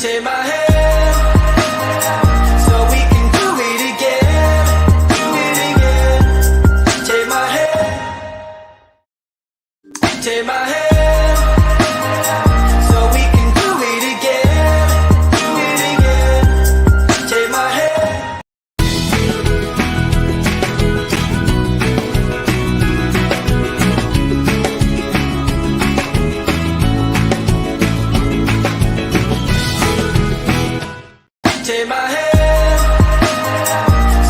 Take my hand, so we can do it again. Do it again. Take my hand. Take my hand, so we can do it again. Do it again. Take my hand. Take my hand,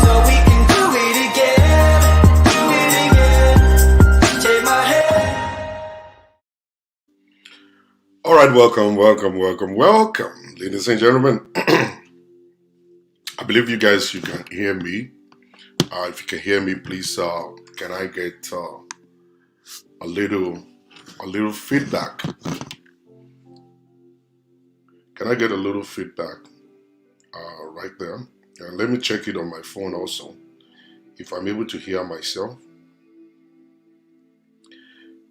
so we can do it again. Do it again. Take my hand. All right, welcome, ladies and gentlemen. I believe you guys, you can hear me. If you can hear me, please, can I get a little feedback? Can I get a little feedback right there? And let me check it on my phone also, if I'm able to hear myself.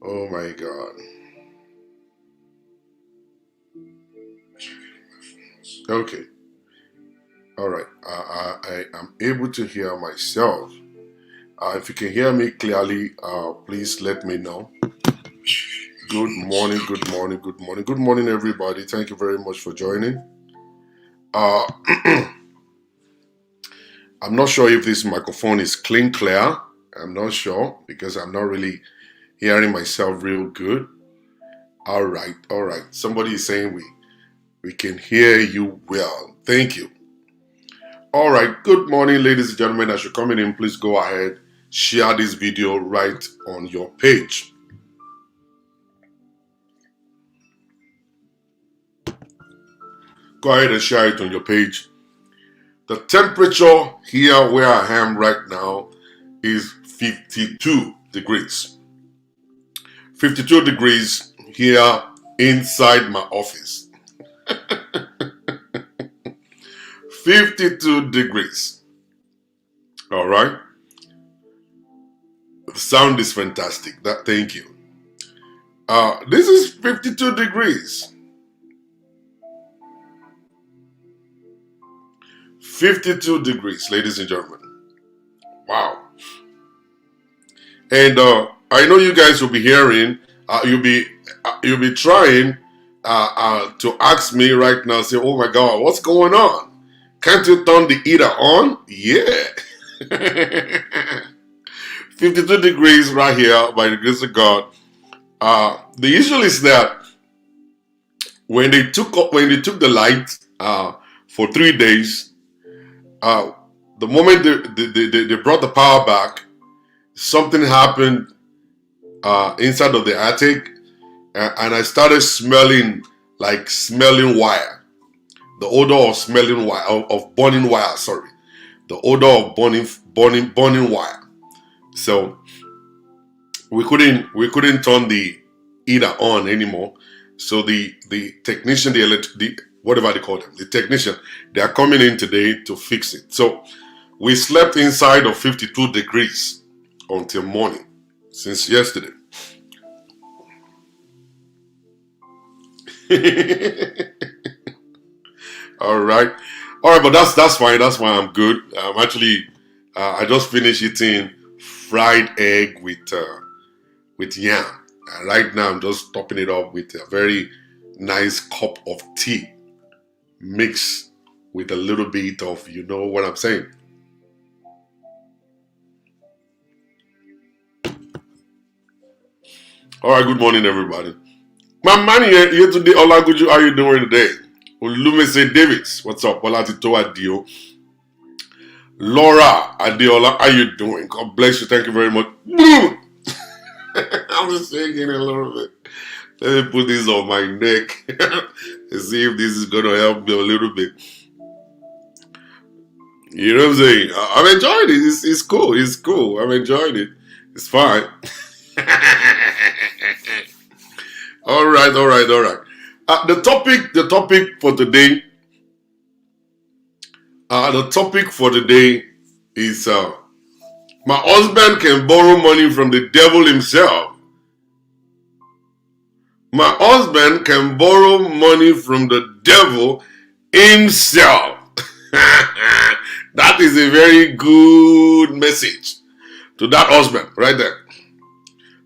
Oh my God. Okay. All right. I am able to hear myself. If you can hear me clearly, please let me know. Good morning, everybody. Thank you very much for joining. I'm not sure if this microphone is clear. I'm not sure because I'm not really hearing myself real good. All right. Somebody is saying we can hear you well. Thank you. All right. Good morning, ladies and gentlemen. As you're coming in, please go ahead, share this video right on your page. Go ahead and share it on your page. The temperature here where I am right now is 52 degrees. 52 degrees here inside my office. 52 degrees. All right. The sound is fantastic. Thank you. This is 52 degrees. 52 degrees, ladies and gentlemen. Wow. And I know you guys will be hearing, you'll be trying to ask me right now, say, oh my God, what's going on? Can't you turn the heater on? Yeah. 52 degrees right here by the grace of God. The issue is that when they took the light for 3 days, the moment they brought the power back, something happened inside of the attic, and I started smelling wire. The odor of smelling wire, of burning wire, sorry. The odor of burning wire. So we couldn't turn the heater on anymore. So the technician, whatever they call them, the technician, they are coming in today to fix it. So we slept inside of 52 degrees until morning, since yesterday. All right, but that's fine. That's why I'm good. Actually, I just finished eating fried egg with yam. And right now, I'm just topping it up with a very nice cup of tea, mixed with a little bit of, you know what I'm saying. All right, good morning, everybody. My man here today. Olaguju, how you doing today? Olumese Davis, what's up? Olatito Adio. Laura Adiola, how you doing? God bless you. Thank you very much. I'm just shaking a little bit. Let me put this on my neck and see if this is going to help me a little bit. You know what I'm saying? I'm enjoying it. It's cool. It's cool. I'm enjoying it. It's fine. All right. The topic for today. The topic for today is my husband can borrow money from the devil himself. My husband can borrow money from the devil himself. That is a very good message to that husband right there.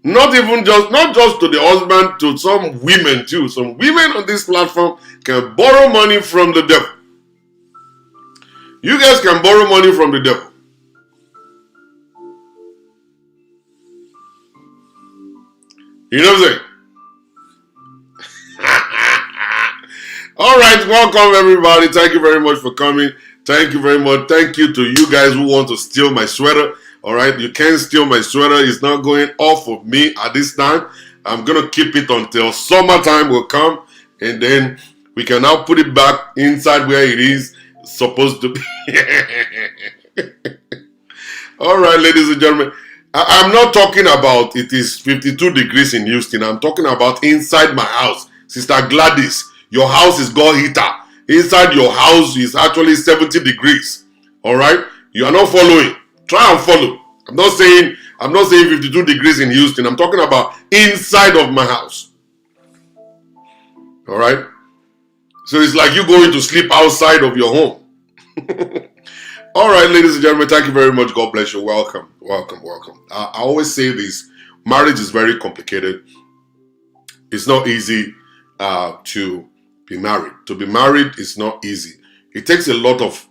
Not just to the husband, to some women too. Some women on this platform can borrow money from the devil. You guys can borrow money from the devil. You know what I'm saying? All right, welcome everybody. Thank you very much for coming. Thank you very much. Thank you to you guys who want to steal my sweater. All right, you can't steal my sweater. It's not going off of me at this time. I'm going to keep it until summertime will come. And then we can now put it back inside where it is supposed to be. All right, ladies and gentlemen. I'm not talking about it is 52 degrees in Houston. I'm talking about inside my house. Sister Gladys, your house is got heater. Inside your house is actually 70 degrees. All right? You are not following. Try and follow. I'm not saying 52 degrees in Houston. I'm talking about inside of my house. All right? So it's like you going to sleep outside of your home. All right, ladies and gentlemen, thank you very much. God bless you. Welcome, welcome, welcome. I always say this. Marriage is very complicated. It's not easy to be married. To be married is not easy. It takes a lot of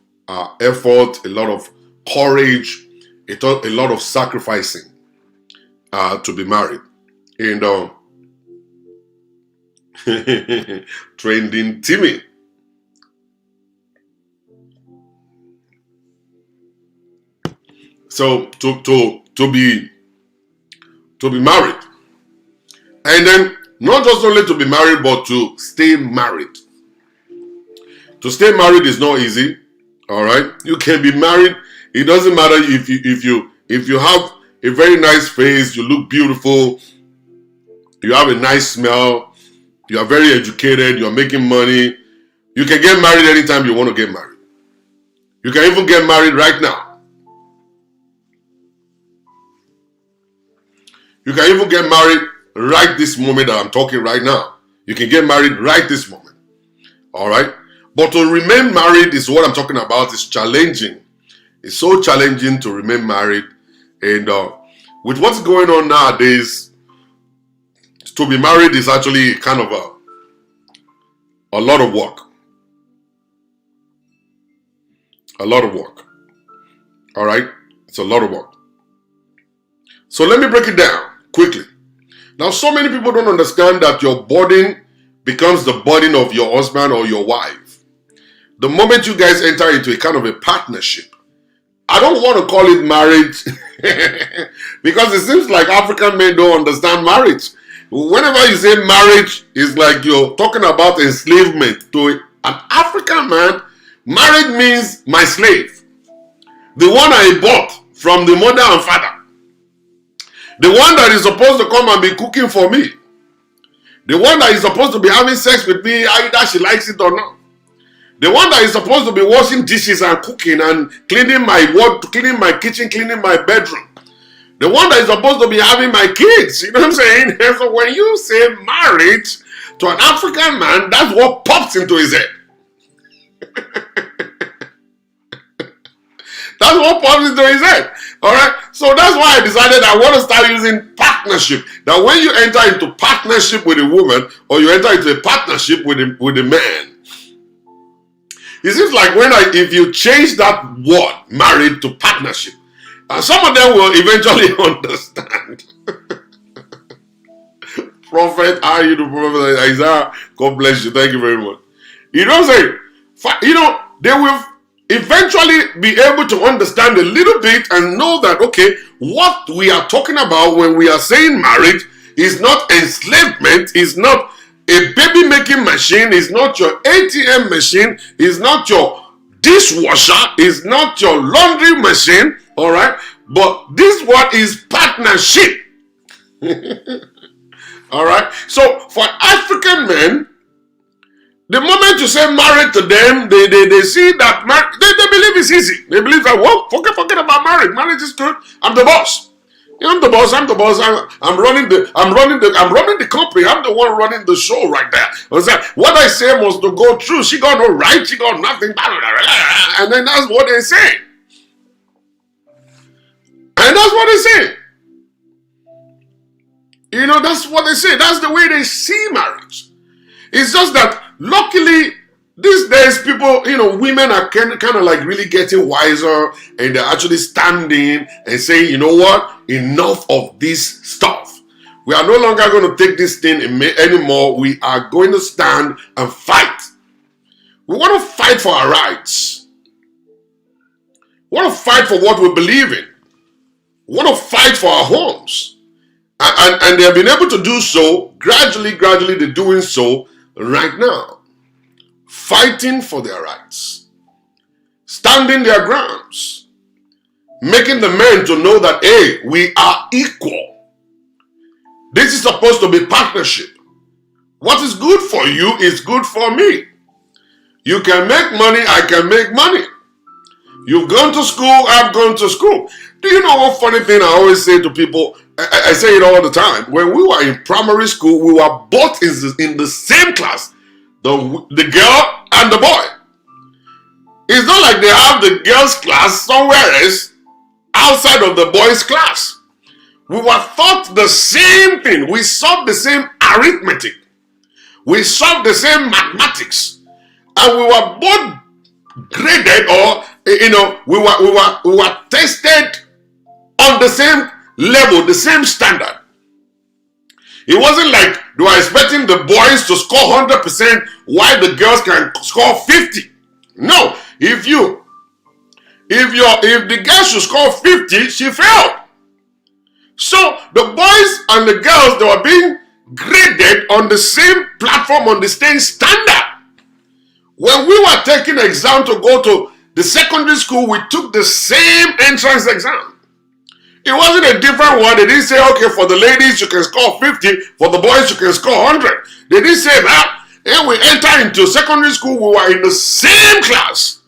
effort, a lot of courage, a lot of sacrificing to be married. And trending Timmy. So to be married, and then not just only to be married, but to stay married. To stay married is not easy. All right, you can be married. It doesn't matter if you have a very nice face, you look beautiful, you have a nice smell, you are very educated, you are making money. You can get married anytime you want to get married. You can even get married right now. You can even get married right this moment that I'm talking right now. You can get married right this moment. All right? But to remain married is what I'm talking about. It's challenging. It's so challenging to remain married. And with what's going on nowadays, to be married is actually kind of a lot of work. A lot of work. All right? It's a lot of work. So let me break it down quickly. Now, so many people don't understand that your burden becomes the burden of your husband or your wife. The moment you guys enter into a kind of a partnership, I don't want to call it marriage because it seems like African men don't understand marriage. Whenever you say marriage, it's like you're talking about enslavement. To an African man, marriage means my slave. The one I bought from the mother and father. The one that is supposed to come and be cooking for me. The one that is supposed to be having sex with me either she likes it or not. The one that is supposed to be washing dishes and cooking and cleaning my kitchen, cleaning my bedroom. The one that is supposed to be having my kids. You know what I'm saying? And so when you say marriage to an African man, that's what pops into his head. That's what pops into his head. All right. So that's why I decided I want to start using partnership. That when you enter into partnership with a woman or you enter into a partnership with a man, it seems like if you change that word married to partnership, some of them will eventually understand. Prophet, are you the prophet Isaiah? God bless you. Thank you very much. You know what I'm saying? They will eventually be able to understand a little bit and know that, okay, what we are talking about when we are saying marriage is not enslavement, is not a baby making machine, is not your ATM machine, is not your dishwasher, is not your laundry machine, all right? But this one is partnership. All right? So for African men, the moment you say married to them, they see that they believe it's easy. They believe that, well, forget about marriage. Marriage is good. I'm the boss. I'm the boss. I'm the boss. I'm running the company. I'm the one running the show right there. What I say must to go through. She got no right. She got nothing. And then that's what they say. And that's what they say. That's what they say. That's the way they see marriage. It's just that luckily these days people, women are kind of like really getting wiser, and they're actually standing and saying, you know what? Enough of this stuff. We are no longer going to take this thing anymore. We are going to stand and fight. We want to fight for our rights. We want to fight for what we believe in. We want to fight for our homes. And they have been able to do so gradually, they're doing so right now. Fighting for their rights, standing their grounds, making the men to know that, hey, we are equal. This is supposed to be partnership. What is good for you is good for me. You can make money, I can make money. You've gone to school, I've gone to school. Do you know what funny thing I always say to people? I say it all the time. When we were in primary school, we were both in the same class. The girl and the boy. It's not like they have the girls' class somewhere else outside of the boys' class. We were taught the same thing. We solved the same arithmetic. We solved the same mathematics. And we were both graded, or we were tested on the same level, the same standard. It wasn't like they were expecting the boys to score 100% while the girls can score 50. No, if the girl should score 50, she failed. So the boys and the girls, they were being graded on the same platform, on the same standard. When we were taking an exam to go to the secondary school, we took the same entrance exam. It wasn't a different one. They didn't say, okay, for the ladies you can score 50, for the boys you can score 100. They didn't say that. And we entered into secondary school, we were in the same class.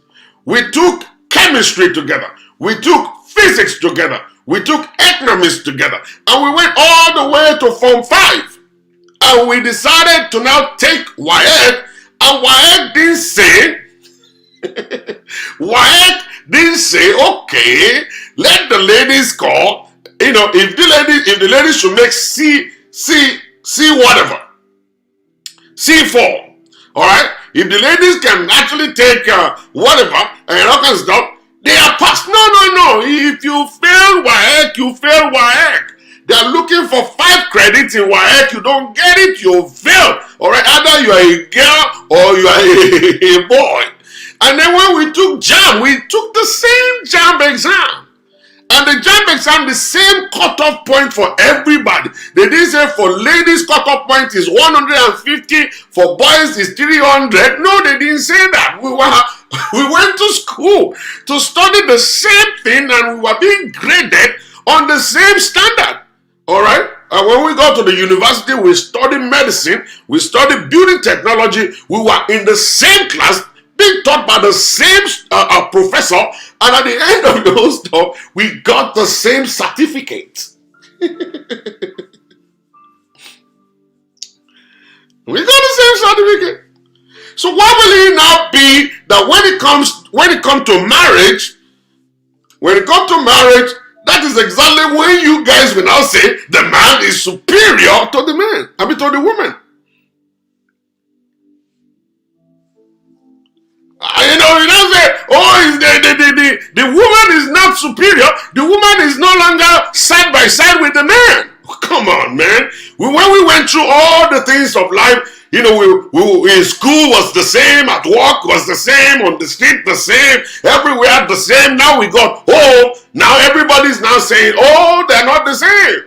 We took chemistry together. We took physics together. We took economics together. And we went all the way to Form 5. And we decided to now take WAEC. And WAEC didn't say, okay, let the ladies score. If the ladies should make C whatever, C4, all right. If the ladies can actually take whatever and all kinds of stuff, they are passed. No. If you fail WAEC, you fail WAEC. They are looking for 5 credits in WAEC. You don't get it, you fail. All right. Either you are a girl or you are a boy. And then when we took JAM, we took the same JAM exam. And the JAM exam, the same cutoff point for everybody. They didn't say for ladies cutoff point is 150, for boys is 300. No, they didn't say that. We went to school to study the same thing, and we were being graded on the same standard. All right? And when we got to the university, we studied medicine, we studied building technology, we were in the same class, being taught by the same professor, and at the end of those stuff, we got the same certificate. We got the same certificate. So why will it now be that when it comes to marriage, that is exactly when you guys will now say the man is superior to the woman. You don't say, the woman is not superior. The woman is no longer side by side with the man. Come on, man. When we went through all the things of life, we in school was the same, at work was the same, on the street the same, everywhere the same. Now we got home. Now everybody's now saying, oh, they're not the same.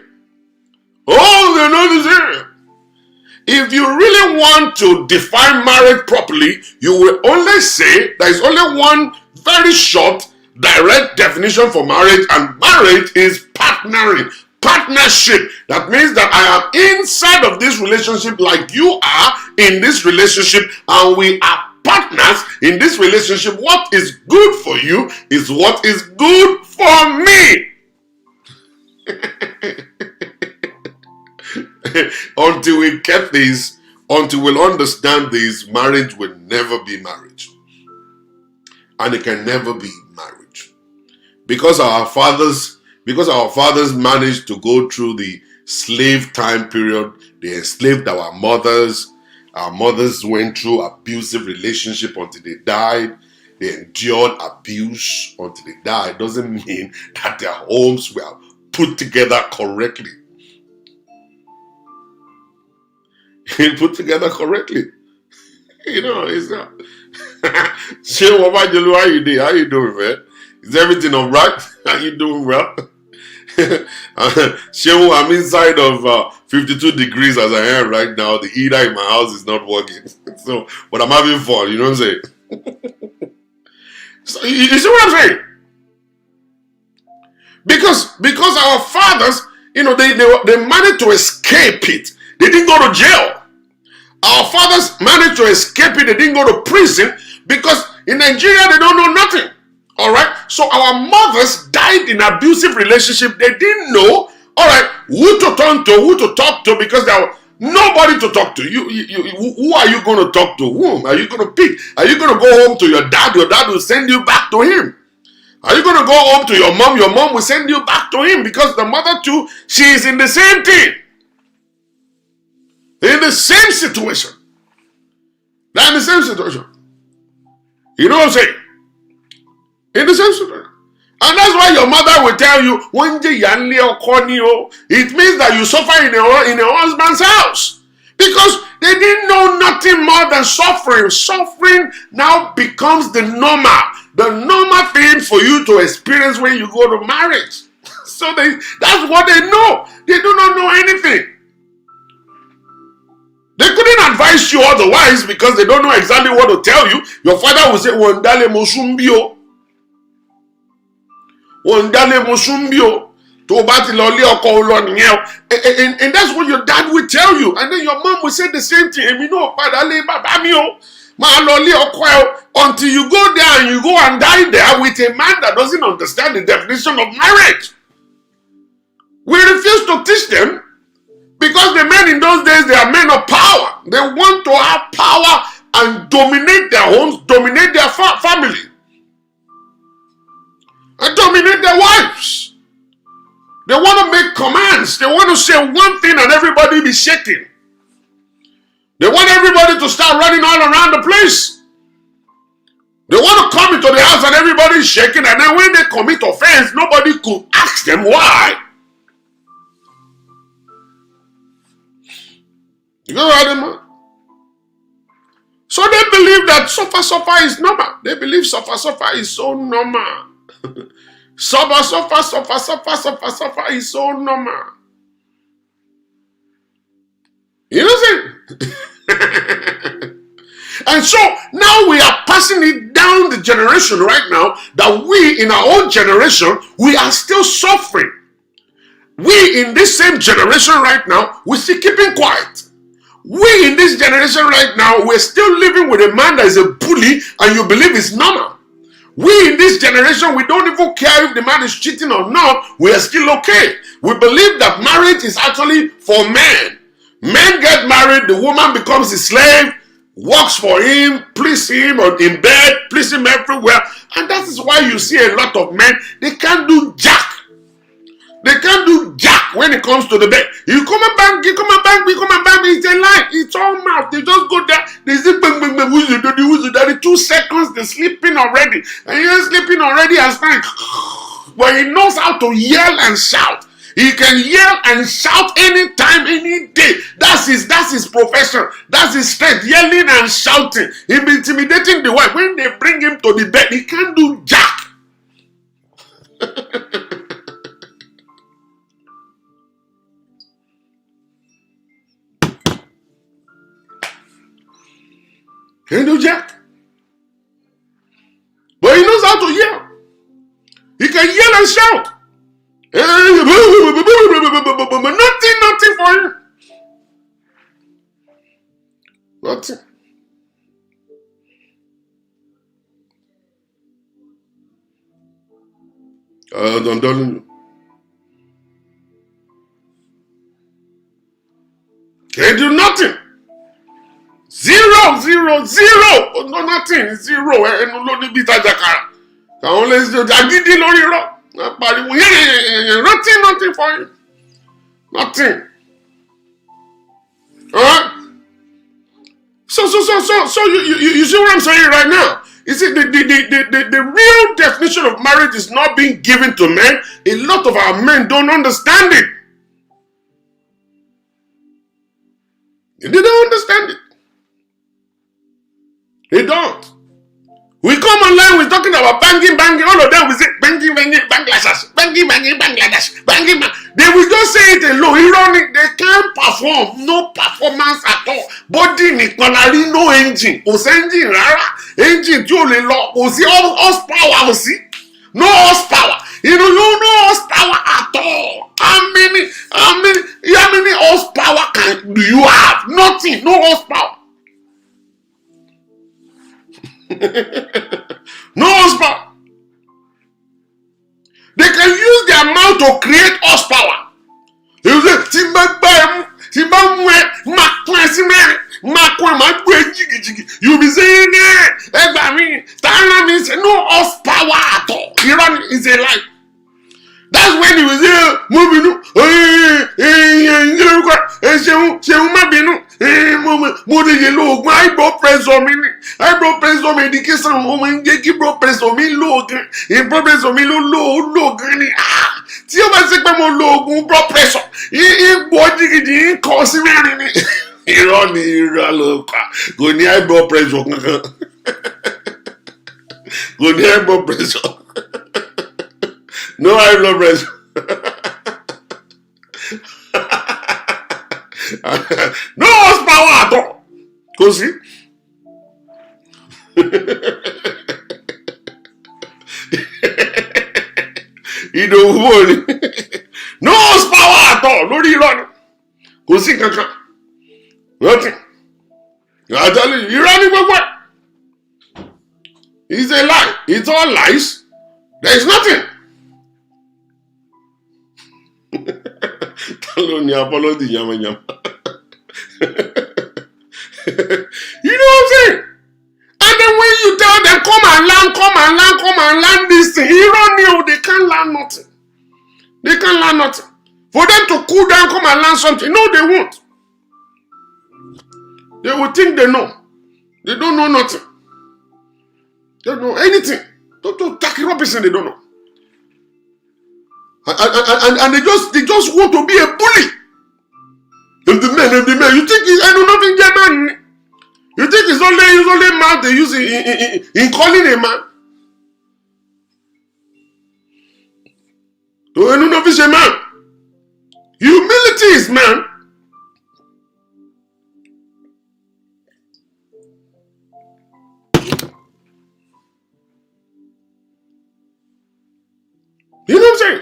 Oh, they're not the same. If you really want to define marriage properly, you will only say there is only one very short, direct definition for marriage, and marriage is partnering, partnership. That means that I am inside of this relationship like you are in this relationship, and we are partners in this relationship. What is good for you is what is good for me. Until we get this, until we'll understand this, marriage will never be marriage. And it can never be marriage. Because our fathers managed to go through the slave time period, they enslaved our mothers. Our mothers went through abusive relationship until they died. They endured abuse until they died. Doesn't mean that their homes were put together correctly. Put together correctly. You know, it's not. Shey, how you doing? How you doing, man? Is everything all right? Are you doing well? Shey, I'm inside of 52 degrees as I am right now. The heater in my house is not working. So, but I'm having fun. You know what I'm saying? So, you see what I'm saying? Because our fathers, you know, they managed to escape it. They didn't go to jail. Our fathers managed to escape it. They didn't go to prison because in Nigeria they don't know nothing. All right. So our mothers died in abusive relationship. They didn't know. All right, who to turn to, who to talk to, because there was nobody to talk to. Who are you going to talk to? Whom are you going to pick? Are you going to go home to your dad? Your dad will send you back to him. Are you going to go home to your mom? Your mom will send you back to him because the mother too, she is in the same thing. They're in the same situation. They're in the same situation. You know what I'm saying? In the same situation. And that's why your mother will tell you, it means that you suffer in your husband's house. Because they didn't know nothing more than suffering. Suffering now becomes the normal thing for you to experience when you go to marriage. So that's what they know. They do not know anything. They couldn't advise you otherwise because they don't know exactly what to tell you. Your father will say, Wondale Mosumbio. Wondale Mosumbio. And that's what your dad will tell you. And then your mom will say the same thing. Until you go there and you go and die there with a man that doesn't understand the definition of marriage. We refuse to teach them. Because the men in those days, they are men of power. They want to have power and dominate their homes, dominate their family. And dominate their wives. They want to make commands. They want to say one thing and everybody be shaking. They want everybody to start running all around the place. They want to come into the house and everybody is shaking. And then when they commit offense, nobody could ask them why. You know what I mean? So they believe that suffer is normal. They believe suffer is so normal. Suffer is so normal. You know what I'm saying? And so now we are passing it down the generation right now that we in our own generation, we are still suffering. We in this same generation right now, we're still keeping quiet. We in this generation right now, we're still living with a man that is a bully and you believe it's normal. We in this generation, we don't even care if the man is cheating or not. We are still okay. We believe that marriage is actually for men. Men get married, the woman becomes a slave, works for him, please him or in bed, please him everywhere. And that is why you see a lot of men, they can't do jack. They can't do jack when it comes to the bed. You come and bang, it's a lie. It's all mouth. They just go there, they say, bang, who's the daddy? 2 seconds, they're sleeping already. And you're sleeping already as fine. But he knows how to yell and shout. He can yell and shout anytime, any day. That's his profession. That's his strength. Yelling and shouting. He'll be intimidating the wife. When they bring him to the bed, he can't do jack. Can't do jack. But he knows how to yell. He can yell and shout. Nothing for him. Nothing. I'm telling you. They do nothing. Zero, zero, zero. Oh, no, nothing. Zero. Nothing for you. Nothing. Alright? So you see what I'm saying right now? You see, the real definition of marriage is not being given to men. A lot of our men don't understand it. They don't understand it. They don't. We come online, we're talking about banging, all of them, we say banging, Bangladesh, banging, Bangladesh, banging. They will just say it alone, ironic, they can't perform, no performance at all. Body nìkan, no engine, kò sí engine rárá, engine tí ò lè lọ, kò sí horsepower, kò sí, no horsepower, no horsepower at all. How many horsepower do you have? Nothing, no horsepower. No horsepower. They can use their mouth to create horsepower. You say, you'll be saying, no horsepower at all. Iran is a lie. That's when he was here moving. Eyebrow pressure medication, woman, eyebrow pressure me low, eyebrow pressure me low, tí o bá ṣe pé mo lo oògùn blood pressure, ipò jìgìjì ń kọ sí mẹ́rin ni. Irọ́ ni irọ́ ló kà, kò ní eyebrow pressure kankan. Kò ní eyebrow pressure. No high blood pressure. No horsepower at all. Go see. You don't worry. No horsepower at all. No run. Go see kankan. Nothing. I tell you, you're running what? It's a lie. It's all lies. There is nothing. You know what I'm saying? And then when you tell them, come and learn this thing, you don't know, they can't learn nothing. They can't learn nothing. For them to cool down, come and learn something, no, they won't. They will think they know. They don't know nothing. They don't know anything. Don't take rubbish and they don't know. And they just want to be a bully. If the men, you think I know nothing German. You think it's only mouth they use in calling a man. So I know nothing is a man. Humility is man. You know what I'm saying?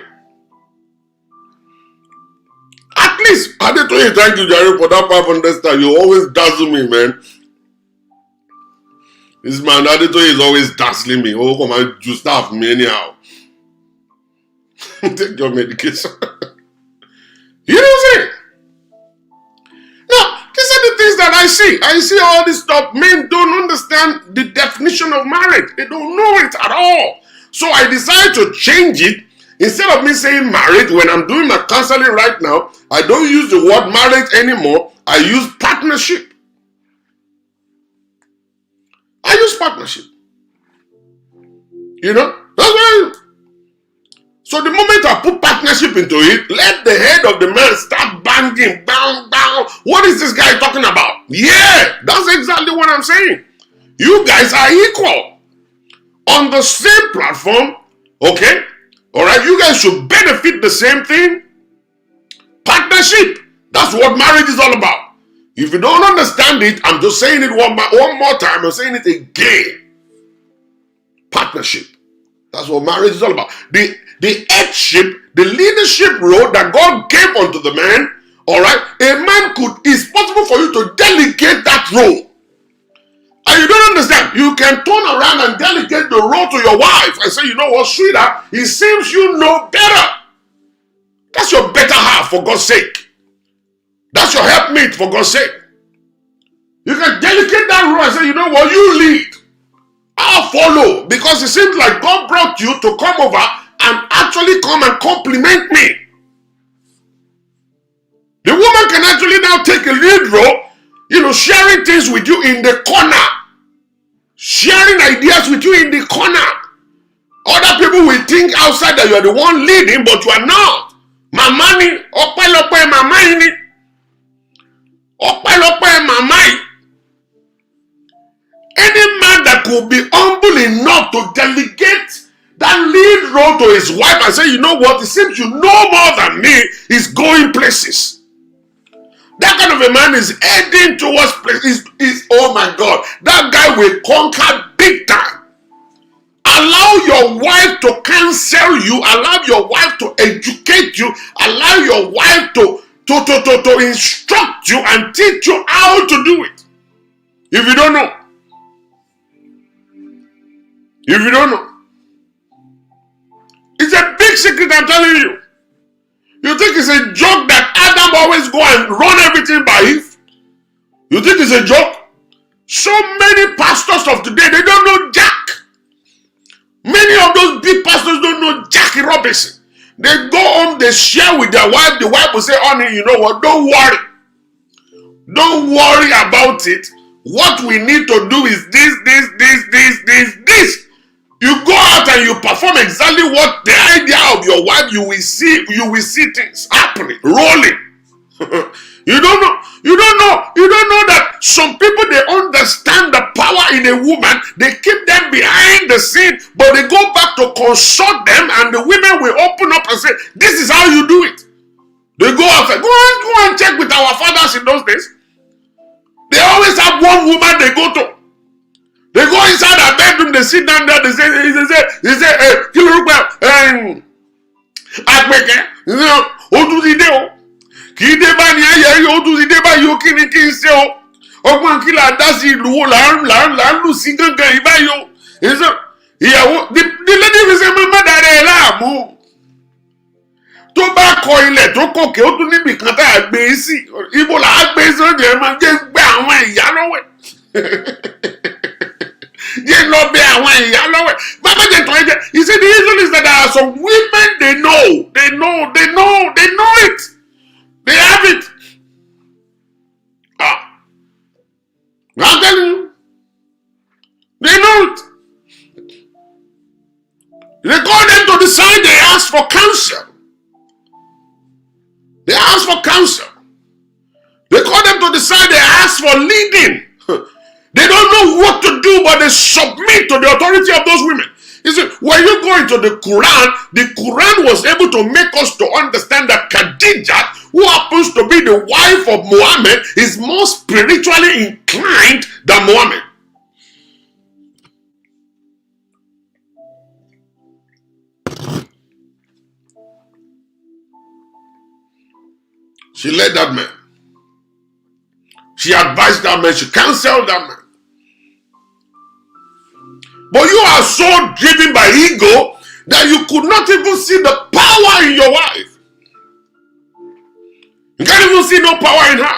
At least, Adetoye, thank you, Jerry, for that 500 star. You always dazzle me, man. This man, Adetoye, is always dazzling me. Oh, come on, you staff me anyhow. Take your medication. You know what I'm saying? Now, these are the things that I see. I see all this stuff. Men don't understand the definition of marriage. They don't know it at all. So I decided to change it. Instead of me saying marriage, when I'm doing my counseling right now, I don't use the word marriage anymore. I use partnership. I use partnership. You know? That's why. So the moment I put partnership into it, let the head of the man start banging, bang, bang. What is this guy talking about? Yeah, that's exactly what I'm saying. You guys are equal. On the same platform, okay? Alright, you guys should benefit the same thing. Partnership. That's what marriage is all about. If you don't understand it, I'm just saying it one more time. I'm saying it again. Partnership. That's what marriage is all about. The headship, the leadership role that God gave unto the man, alright, a man it's possible for you to delegate that role. And you don't understand. You can turn around and delegate the role to your wife and say, you know what, sweetheart, it seems you know better. That's your better half, for God's sake. That's your help that meat for God's sake. You can delegate that role and say, you know what, you lead. I'll follow. Because it seems like God brought you to come over and actually come and compliment me. The woman can actually now take a lead role, sharing things with you in the corner. Sharing ideas with you in the corner. Other people will think outside that you are the one leading, but you are not. Mama ni, ọpẹ́lọpẹ́ mama ni. Ọpẹ́lọpẹ́ mama. Any man that could be humble enough to delegate that lead role to his wife and say, you know what, it seems you know more than me, is going places. That kind of a man is heading towards places. Oh my God, that guy will conquer big time. Allow your wife to counsel you, allow your wife to educate you, allow your wife to instruct you and teach you how to do it. If you don't know. If you don't know. It's a big secret, I'm telling you. You think it's a joke that Adam always go and run everything by Eve? You think it's a joke? So many pastors of today, they don't know Jack. Many of those big pastors don't know Jackie Robinson. They go home, they share with their wife. The wife will say, honey, you know what? Don't worry. Don't worry about it. What we need to do is this. You go out and you perform exactly what the idea of your wife, you will see things happening, rolling. You don't know that some people, they understand the power in a woman. They keep them behind the scene, but they go back to consult them, and the women will open up and say, this is how you do it. They go out and go and check with our fathers in those days. They always have one woman they go to. They go inside their bedroom, they sit down there, they say, hey, kídé bá ní ayé yóò tún ti dé bá yóò kí ni kí n ṣe o ọgbọ́n kí là dá sí ìlú wo là ń lù sí gángan yìí báyìí o ìyàwó the lady fi ṣe má dára ẹ láàmú tó bá kọ ilẹ̀ tó kòkè ó tún níbi kan tá a gbé e sí ibo là á gbé e sí ọjà ẹ máa jẹ́ gbé àwọn ìyá lọ́wọ́ jẹ́ lọ bẹ àwọn ìyá lọ́wọ́ bàbá jẹ́ tó ẹ jẹ́ he said the reason is that there are some women they know it. They have it. I'm telling you. They know it. They call them to the side, they ask for counsel. They ask for counsel. They call them to the side, they ask for leading. They don't know what to do, but they submit to the authority of those women. You see, when you go into the Quran was able to make us to understand that Khadijah, who happens to be the wife of Muhammad, is more spiritually inclined than Muhammad. She led that man. She advised that man. She counseled that man. But you are so driven by ego that you could not even see the power in your wife. You can't even see no power in her.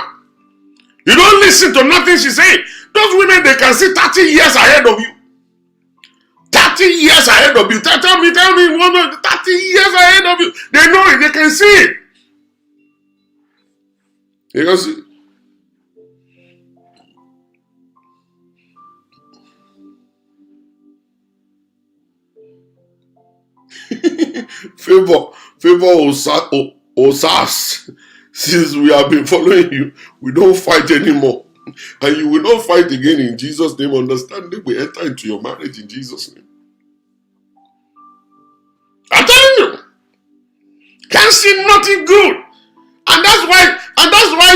You don't listen to nothing she's saying. Those women, they can see 30 years ahead of you. 30 years ahead of you. Tell me, 30 years ahead of you. They know it. They can see it. You can see it. Favor Osas. Since we have been following you, we don't fight anymore. And you will not fight again in Jesus' name. Understanding we enter into your marriage in Jesus' name. I'm telling you. Can't see nothing good. And that's why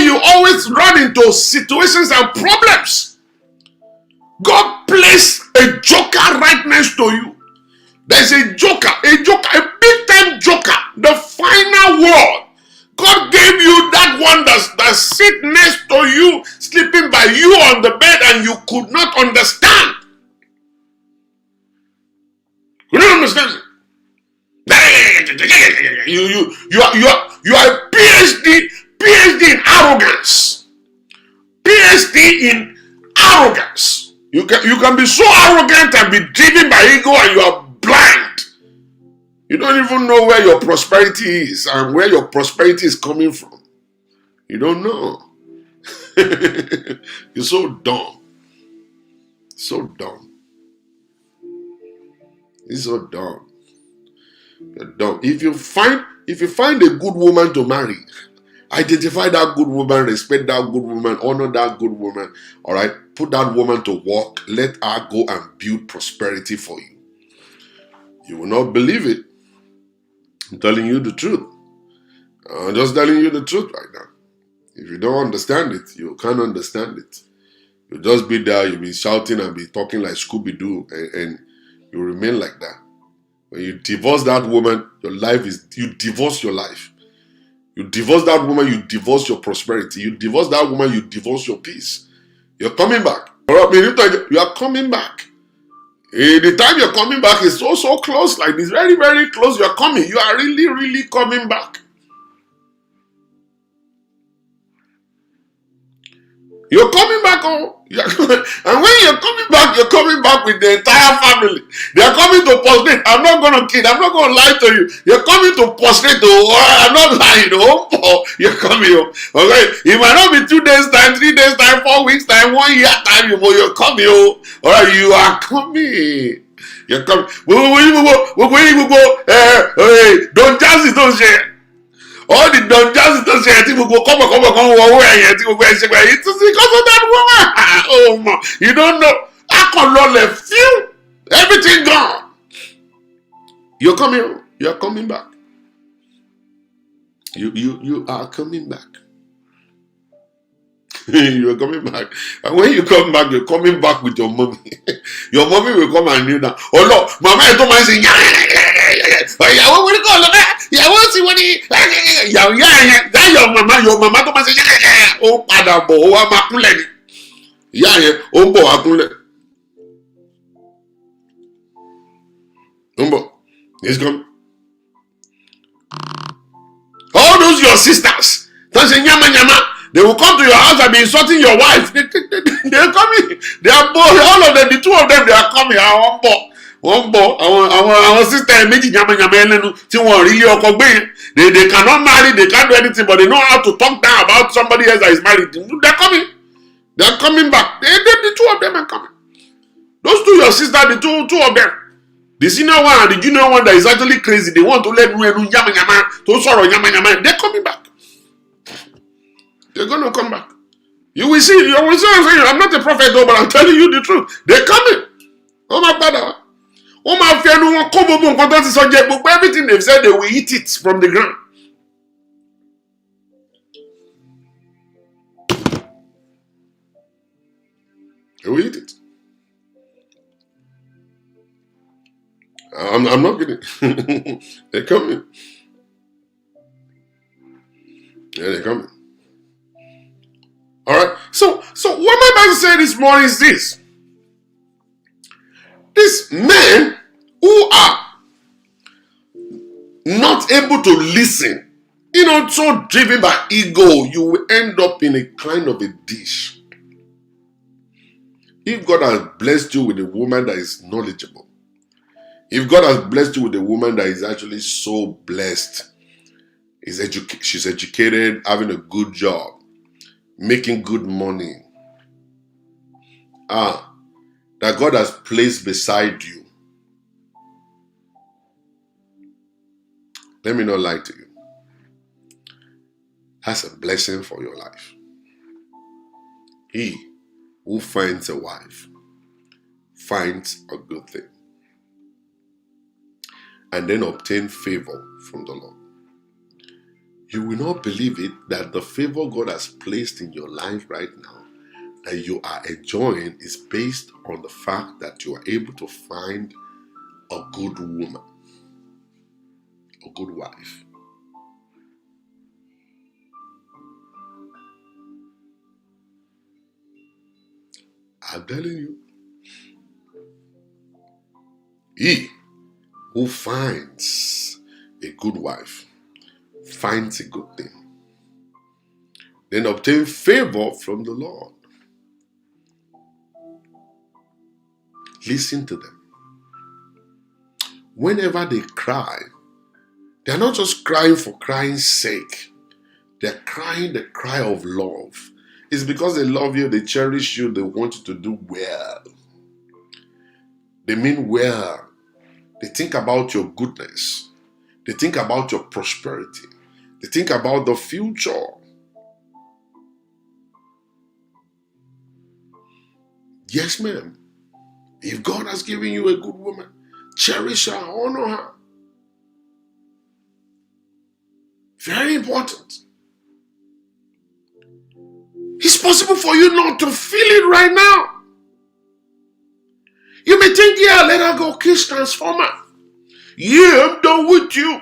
you always run into situations and problems. God placed a joker right next to you. There's a joker, a big time joker, the final word. God gave you that one that sit next to you, sleeping by you on the bed, and you could not understand. You don't understand. You are a PhD in arrogance. PhD in arrogance. You can be so arrogant and be driven by ego, and you are blind. You don't even know where your prosperity is and where your prosperity is coming from. You don't know. You're so dumb. So dumb. It's so dumb. You're dumb. If you find a good woman to marry, identify that good woman, respect that good woman, honor that good woman. All right, put that woman to work. Let her go and build prosperity for you. You will not believe it. I'm telling you the truth. I'm just telling you the truth right now. If you don't understand it, you can't understand it. You'll just be there, you'll be shouting and be talking like Scooby-Doo, and you remain like that. When you divorce that woman, you divorce your life. You divorce that woman, you divorce your prosperity. You divorce that woman, you divorce your peace. You're coming back. You are coming back. The time you're coming back is so close, like this, very, very close. You're coming. You are really, really coming back. You're coming back home. And when you're coming back with the entire family. They're coming to prostrate. I'm not going to kid. I'm not going to lie to you. You're coming to prostrate. I'm not lying. You're coming home. Okay? It might not be 2 days time, 3 days time, 4 weeks time, 1 year time. You're coming home. All right? You are coming. You're coming. Don't just don't share. All the Don Jazzy don't say, I think we'll come away. It's because of that woman. Oh, man. You don't know. I can left few. Everything gone. You're coming. You're coming back. You are coming back. You're coming back. And when you come back, you're coming back with your mommy. Your mommy will come and kneel down. Oh, no. Mama, I don't mind saying, yeah, what will you call it? Yeah, what's it? Your mama tó máa ṣe yẹ́kẹ́kẹ́ ó padà bọ̀ ó wá máa kúnlẹ̀ ni ìyá yẹn ó ń bọ̀ wá kúnlẹ̀ ó ń bọ̀ he's come. All those your sisters tó ṣe yánmayánmá they will come to your house and be insulting your wife. They are coming. They are both, all of them, the two of them, they are coming. Wọ́n bọ̀ àwọn sister méjì yánmayánmá ẹlẹ́nu tí wọ́n rí ilé ọkọ gbé yẹn. They cannot marry, they can't do anything, but they know how to talk down about somebody else that is married. They're coming. They're coming back. The two of them are coming. Those two, your sister, the two of them. The senior one and the junior one that is actually crazy. They want to let yama to sorrow yama. They're coming back. They're going to come back. You will see. I'm not a prophet though, but I'm telling you the truth. They're coming. Oh my father. Oh my friend, everything they've said, they will eat it from the ground. They will eat it. I'm not kidding. They're coming. Yeah, they're coming. All right. So what my Bible said this morning is this. These men who are not able to listen, so driven by ego, you will end up in a kind of a dish. If God has blessed you with a woman that is knowledgeable, if God has blessed you with a woman that is actually so blessed, she's educated, having a good job, making good money, that God has placed beside you, let me not lie to you, that's a blessing for your life. He who finds a wife finds a good thing and then obtain favor from the Lord. You will not believe it that the favor God has placed in your life right now that you are enjoying is based on the fact that you are able to find a good woman, a good wife. I'm telling you, he who finds a good wife finds a good thing, then obtain favor from the Lord. Listen to them. Whenever they cry, they're not just crying for crying's sake. They're crying the cry of love. It's because they love you, they cherish you, they want you to do well. They mean well. They think about your goodness. They think about your prosperity. They think about the future. Yes, ma'am. If God has given you a good woman, cherish her, honor her. Very important. It's possible for you not to feel it right now. You may think, yeah, let her go kiss transformer. Yeah, I'm done with you.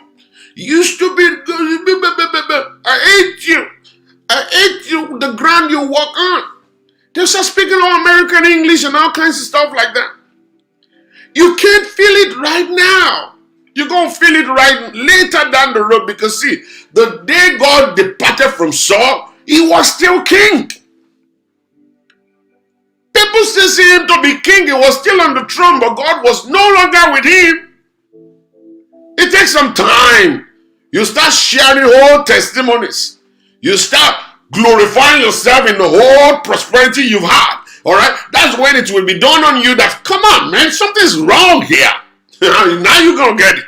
You stupid girl. I hate you. I hate you, the ground you walk on. They start speaking all American English and all kinds of stuff like that. You can't feel it right now. You're going to feel it right later down the road because see, the day God departed from Saul, he was still king. People still see him to be king. He was still on the throne, but God was no longer with him. It takes some time. You start sharing whole testimonies. You start glorifying yourself in the whole prosperity you've had. All right? That's when it will be done on you that, come on, man, something's wrong here. Now you're going to get it.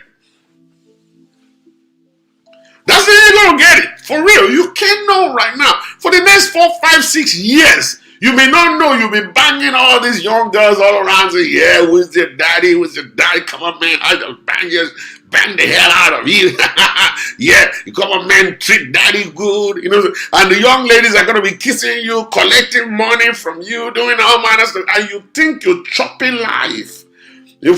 That's when you're going to get it. For real. You can't know right now. For the next 4, 5, 6 years, you may not know. You'll be banging all these young girls all around. Say, yeah, who's your daddy? Who's your daddy? Come on, man. I just bang the hell out of you. Yeah, you come on, man, treat daddy good. You know, and the young ladies are going to be kissing you, collecting money from you, doing all manner of stuff. And you think you're chopping life.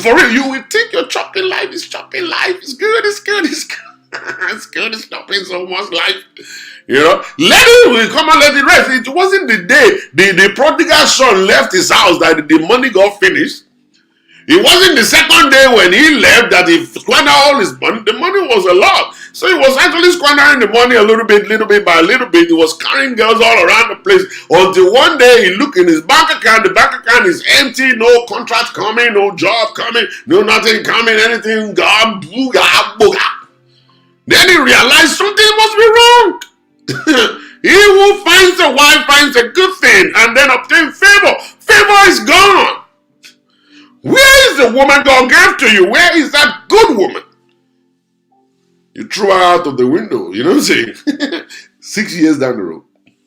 For real, you will think you're chopping life. It's chopping life. It's good. It's good. It's good. It's good. It's chopping so much life. You know, let it come and let it rest. It wasn't the day the prodigal son left his house that the money got finished. It wasn't the second day when he left that he squandered all his money. The money was a lot. So he was actually squandering the money a little bit by little bit. He was carrying girls all around the place until one day he looked in his bank account. The bank account is empty. No contract coming, no job coming, no nothing coming, anything. Then he realized something must be wrong. He who finds a wife finds a good thing and then obtains favor. Favor is gone. Where is the woman God gave to you? Where is that good woman? You threw her out of the window. You know what I'm saying? 6 years down the road.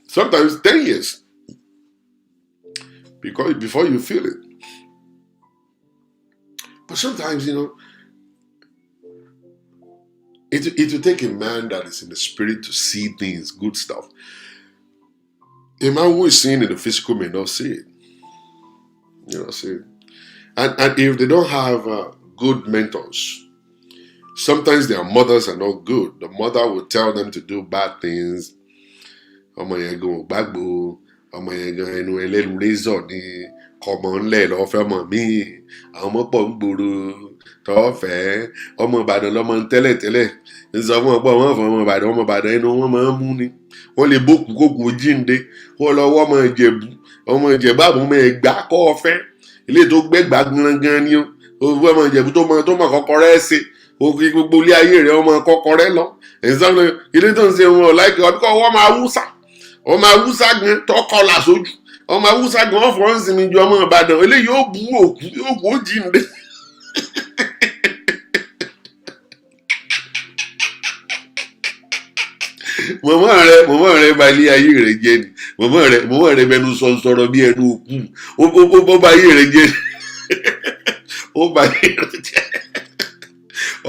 Sometimes 10 years. Because before you feel it. But sometimes, you know, it will take a man that is in the spirit to see things, good stuff. A man who is seeing in the physical may not see it. You know, see it. And if they don't have good mentors, sometimes their mothers are not good. The mother will tell them to do bad things. Ọmọ yẹn gan gbàgbó, ọmọ yẹn gan ẹnu ẹlẹ́nu rézọ̀ ni kọmọ ńlẹ̀ lọ́ọ́ fẹ́ mọ̀ mí. Àwọn ọmọ pọ̀ ń gbòòrò tọ́fẹ̀ẹ́. Ọmọ Ìbàdàn lọ́mọ tẹ́lẹ̀tẹ́lẹ̀. Ìsọ fún ọ̀pọ̀ wọn fún ọmọ Ìbàdàn ẹnu wọn máa ń mú ni. Wọ́n lè bókù kókù jíǹde. Wọ́n lọ wọ́ ọmọ Ìjẹ̀bú àbúmọ̀ Ẹ̀gbá kọ́ ọ̀fẹ́. Ilé tó gbẹ́gbà gangan ni ó ọmọ Ìjẹ̀bú tó mọ kọ́kọ́rẹ́ ṣe òkè gbogbo ilé ayé rẹ̀ ọmọ kọ́kọ́rẹ́ lọ ìsọ́nà ilé tó ń ṣe wọn láìpẹ́ ọdún kọ́ ọmọ Haúsá gan tó kọlà sójú ọmọ Haúsá gan wọ́n fọ́n sinmi ju ọmọ Ìbàdàn eléyìí yóò bú òkú yóò kó jíǹde. mọ̀mọ́ rẹ̀ bà ilé ayé rẹ̀ jẹ́ ni mọ̀mọ́ rẹ̀ bẹnu sọ̀rọ̀ bí ẹnu òkú ó bà ayé rẹ̀ jẹ́ ó bà ayé rẹ̀ jẹ́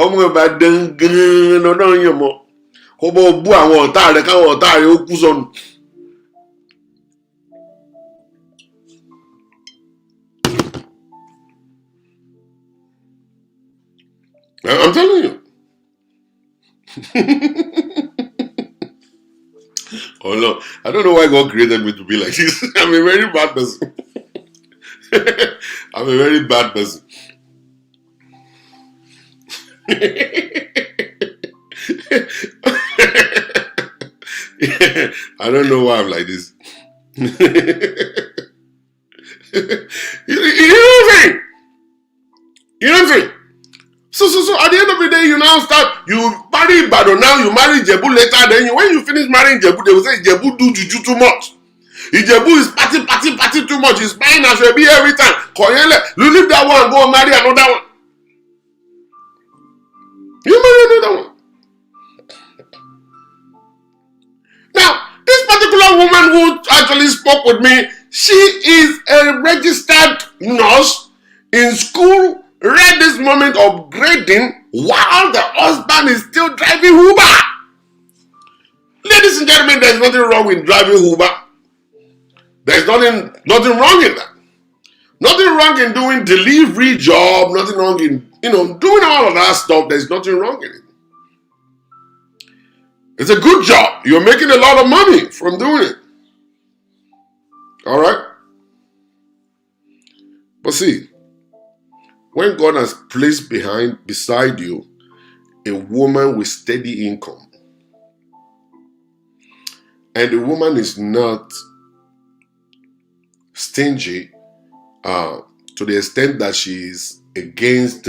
ọmọ Ìbàdàn gan-an lọ́dọ̀ yẹn mọ́ kó bọ́ bú àwọn ọ̀tá rẹ̀ káwọn ọ̀tá rẹ̀ ó kú sọnù. I'm telling you. Oh no, I don't know why God created me to be like this. I'm a very bad person. I'm a very bad person. I don't know why I'm like this. You know what I'm saying? You know what I'm saying? So at the end of the day, you now start, you marry Ibadan now, you marry Jebu later, then when you finish marrying Jebu, they will say Jebu do juju too much. Ijebu is party too much. He's buying Ashwebi every time. Koyele, you leave that one and go marry another one. You marry another one. Now, this particular woman who actually spoke with me, she is a registered nurse in school, right this moment upgrading while the husband is still driving Uber. Ladies and gentlemen, there's nothing wrong with driving Uber. There's nothing wrong in that. Nothing wrong in doing delivery job, nothing wrong in, doing all of that stuff. There's nothing wrong in it. It's a good job. You're making a lot of money from doing it. All right? But see, when God has placed beside you a woman with steady income, and the woman is not stingy to the extent that she is against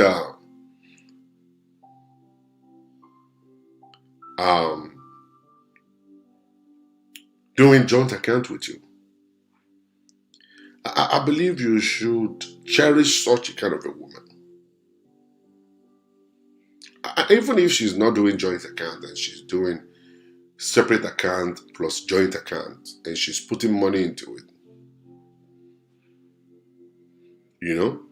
doing joint account with you, I believe you should cherish such a kind of a woman. Even if she's not doing joint account and she's doing separate account plus joint account and she's putting money into it, you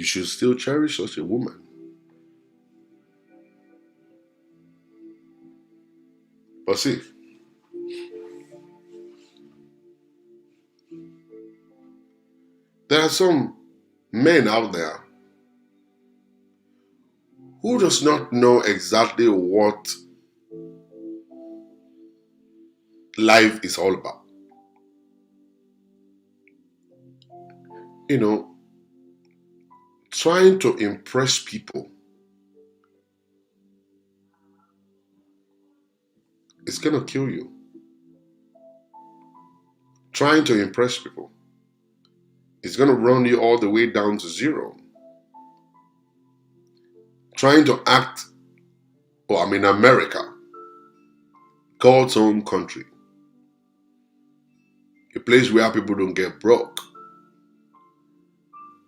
should still cherish such a woman. But see, there are some men out there who does not know exactly what life is all about. Trying to impress people is going to kill you. Trying to impress people is going to run you all the way down to zero. Trying to act, America, God's own country, a place where people don't get broke,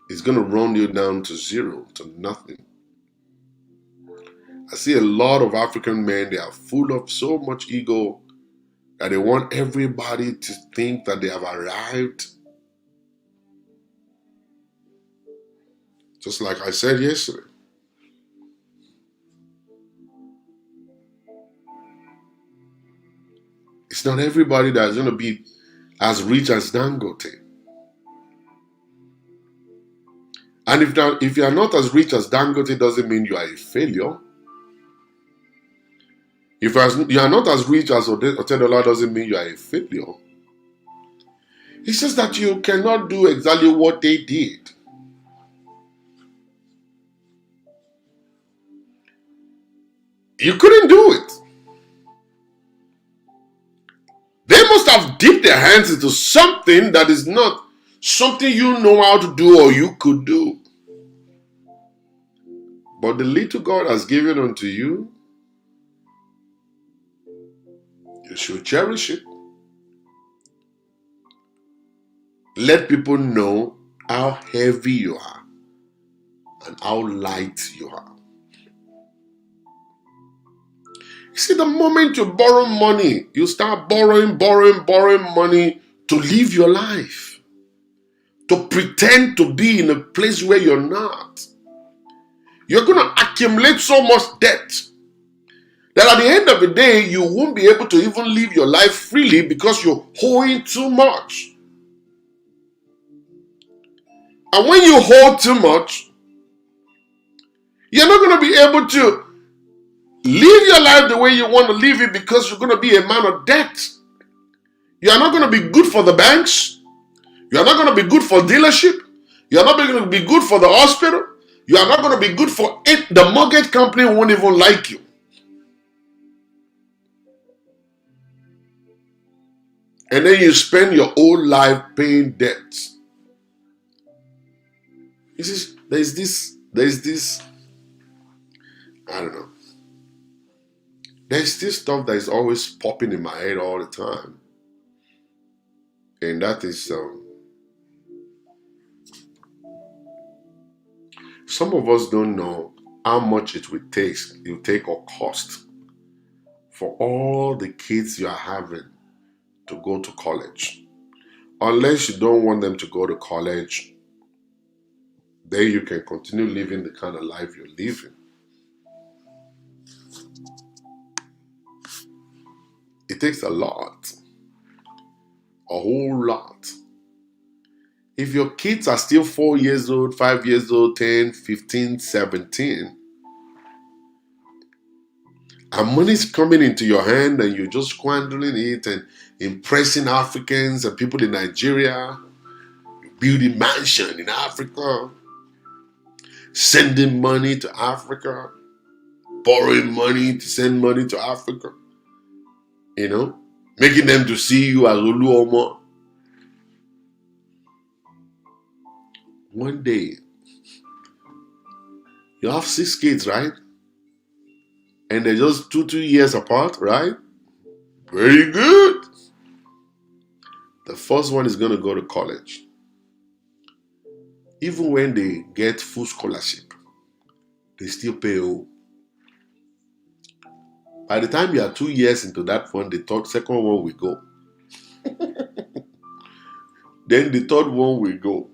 is going to run you down to zero, to nothing. I see a lot of African men, they are full of so much ego that they want everybody to think that they have arrived. Just like I said yesterday. It's not everybody that's going to be as rich as Dangote. And if you are not as rich as Dangote, doesn't mean you are a failure. If you are not as rich as Otedola, doesn't mean you are a failure. It's just that you cannot do exactly what they did. You couldn't do it. They must have dipped their hands into something that is not something you know how to do or you could do. But the little God has given unto you, you should cherish it. Let people know how heavy you are and how light you are. You see, the moment you borrow money, you start borrowing money to live your life, to pretend to be in a place where you're not. You're going to accumulate so much debt that at the end of the day, you won't be able to even live your life freely because you're owing too much. And when you hold too much, you're not going to be able to live your life the way you want to live it because you're going to be a man of debt. You are not going to be good for the banks. You are not going to be good for dealership. You are not going to be good for the hospital. You are not going to be good for it. The mortgage company won't even like you. And then you spend your whole life paying debts. You see, I don't know. There's this stuff that is always popping in my head all the time. And that is, some of us don't know how much it will take or cost for all the kids you are having to go to college. Unless you don't want them to go to college, then you can continue living the kind of life you're living. It takes a lot, a whole lot. If your kids are still 4 years old, 5 years old, 10, 15, 17, and money's coming into your hand and you're just squandering it and impressing Africans and people in Nigeria, building mansion in Africa, sending money to Africa, borrowing money to send money to Africa, making them to see you as Oluomo. One day, you have 6 kids, right? And they're just 2 years apart, right? Very good. The first one is going to go to college. Even when they get full scholarship, they still pay all. By the time you are 2 years into that one, the second one will go. Then the third one will go.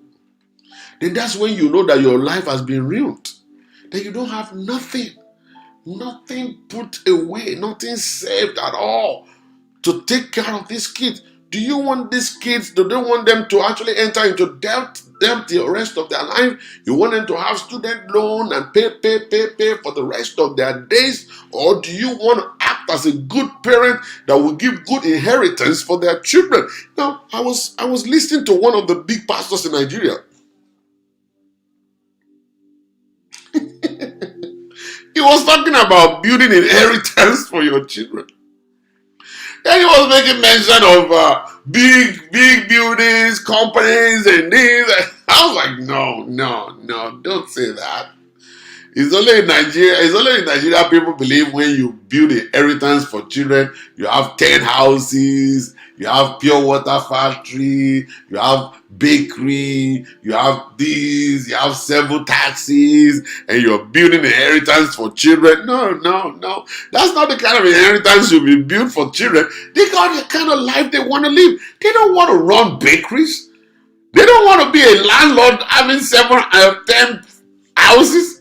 Then that's when you know that your life has been ruined. Then you don't have nothing. Nothing put away, nothing saved at all to take care of these kids. Do you want these kids, do you want them to actually enter into debt the rest of their life? You want them to have student loan and pay for the rest of their days? Or do you want to act as a good parent that will give good inheritance for their children? Now, I was listening to one of the big pastors in Nigeria. He was talking about building inheritance for your children. Then he was making mention of big buildings, companies, and things. I was like, no, don't say that. It's only in Nigeria people believe when you build inheritance for children, you have 10 houses, you have pure water factory, you have bakery, you have these, you have several taxis, and you're building inheritance for children. No. That's not the kind of inheritance you'll be built for children. They got the kind of life they want to live. They don't want to run bakeries. They don't want to be a landlord having 10 houses.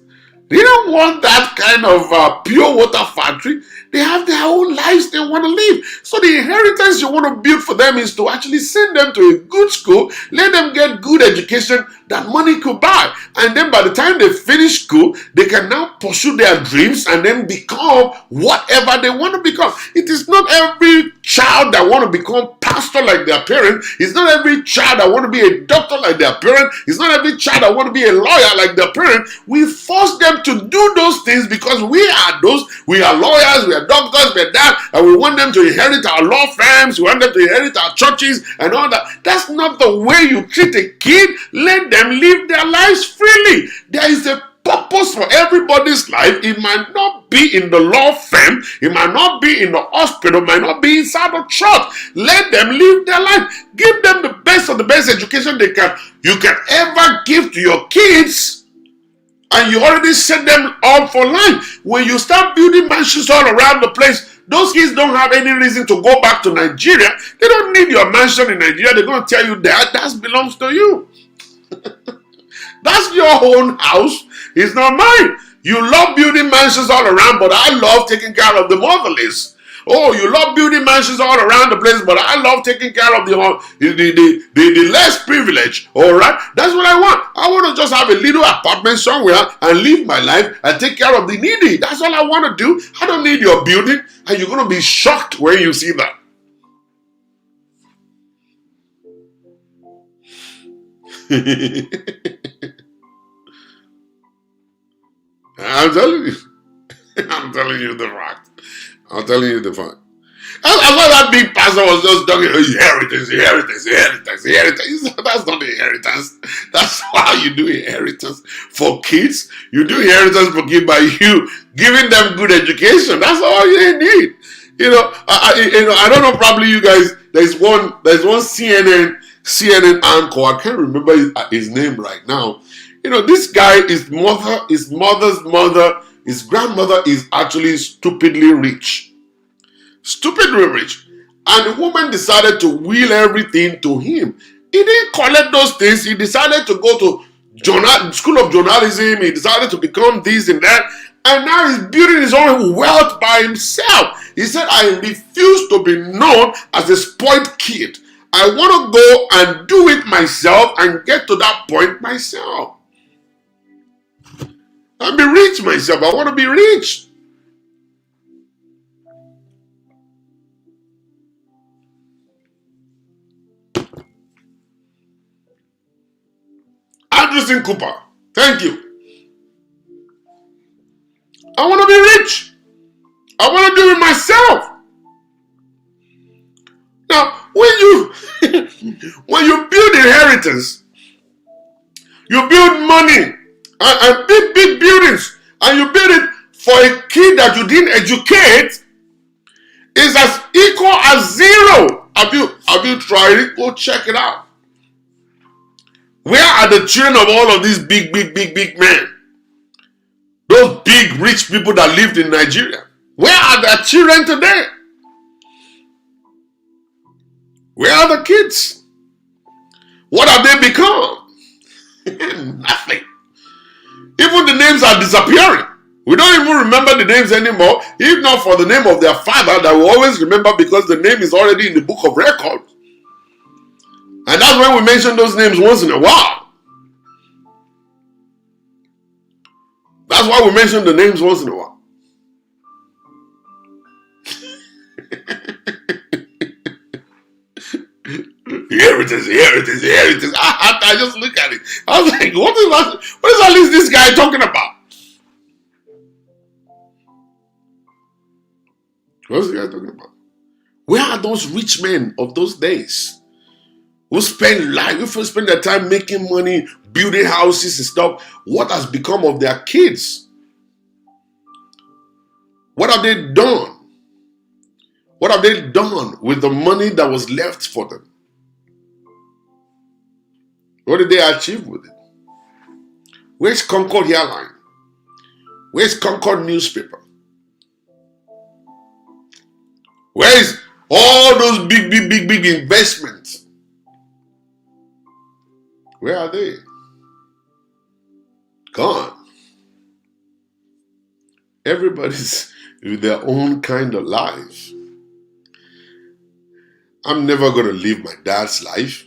They don't want that kind of pure water factory. They have their own lives they want to live. So the inheritance you want to build for them is to actually send them to a good school, let them get good education that money could buy. And then by the time they finish school, they can now pursue their dreams and then become whatever they want to become. It is not every child that want to become pastor like their parent. It's not every child that want to be a doctor like their parent. It's not every child that want to be a lawyer like their parent. We force them to do those things because we are lawyers, we are doctors, we are that, and we want them to inherit our law firms, we want them to inherit our churches and all that. That's not the way you treat a kid. Let them live their lives freely. There is a purpose for everybody's life. It might not be in the law firm, it might not be in the hospital, it might not be inside the church. Let them live their life. Give them the best of the best education you can ever give to your kids. And you already set them up for life. When you start building mansions all around the place, those kids don't have any reason to go back to Nigeria. They don't need your mansion in Nigeria. They're going to tell you that belongs to you. That's your own house. It's not mine. You love building mansions all around, but I love taking care of the motherless. Oh, you love building mansions all around the place, but I love taking care of the less privileged. All right, that's what I want. I want to just have a little apartment somewhere and live my life and take care of the needy. That's all I want to do. I don't need your building, and you're going to be shocked when you see that. I'm telling you. I'm telling you the fact. I'm telling you the fact. That's why that big pastor was just talking inheritance, inheritance, inheritance, inheritance. That's not inheritance. That's how you do inheritance for kids. You do inheritance for kids by you giving them good education. That's all you need. I don't know. Probably you guys. There's one CNN anchor. I can't remember his name right now. This guy, his mother's mother, his grandmother is actually stupidly rich. Stupidly rich. And the woman decided to will everything to him. He didn't collect those things. He decided to go to school of journalism. He decided to become this and that. And now he's building his own wealth by himself. He said, I refuse to be known as a spoiled kid. I want to go and do it myself and get to that point myself. I'll be rich myself. I want to be rich. Anderson Cooper, thank you. I want to be rich. I want to do it myself. Now, when you build inheritance, you build money and big buildings, and you build it for a kid that you didn't educate, is as equal as zero. Have you tried it? Go check it out. Where are the children of all of these big men? Those big rich people that lived in Nigeria. Where are their children today? Where are the kids? What have they become? Nothing. Even the names are disappearing. We don't even remember the names anymore. If not for the name of their father that we always remember, because the name is already in the book of records. And that's when we mention those names once in a while. That's why we mention the names once in a while. Inheritance. I just look at it. I was like, what is all this guy talking about? What's the guy talking about? Where are those rich men of those days? Who spend their time making money, building houses and stuff? What has become of their kids? What have they done? What have they done with the money that was left for them? What did they achieve with it? Where's Concord Airline? Where's Concord newspaper? Where is all those big investments? Where are they? Gone. Everybody's with their own kind of life. I'm never going to live my dad's life.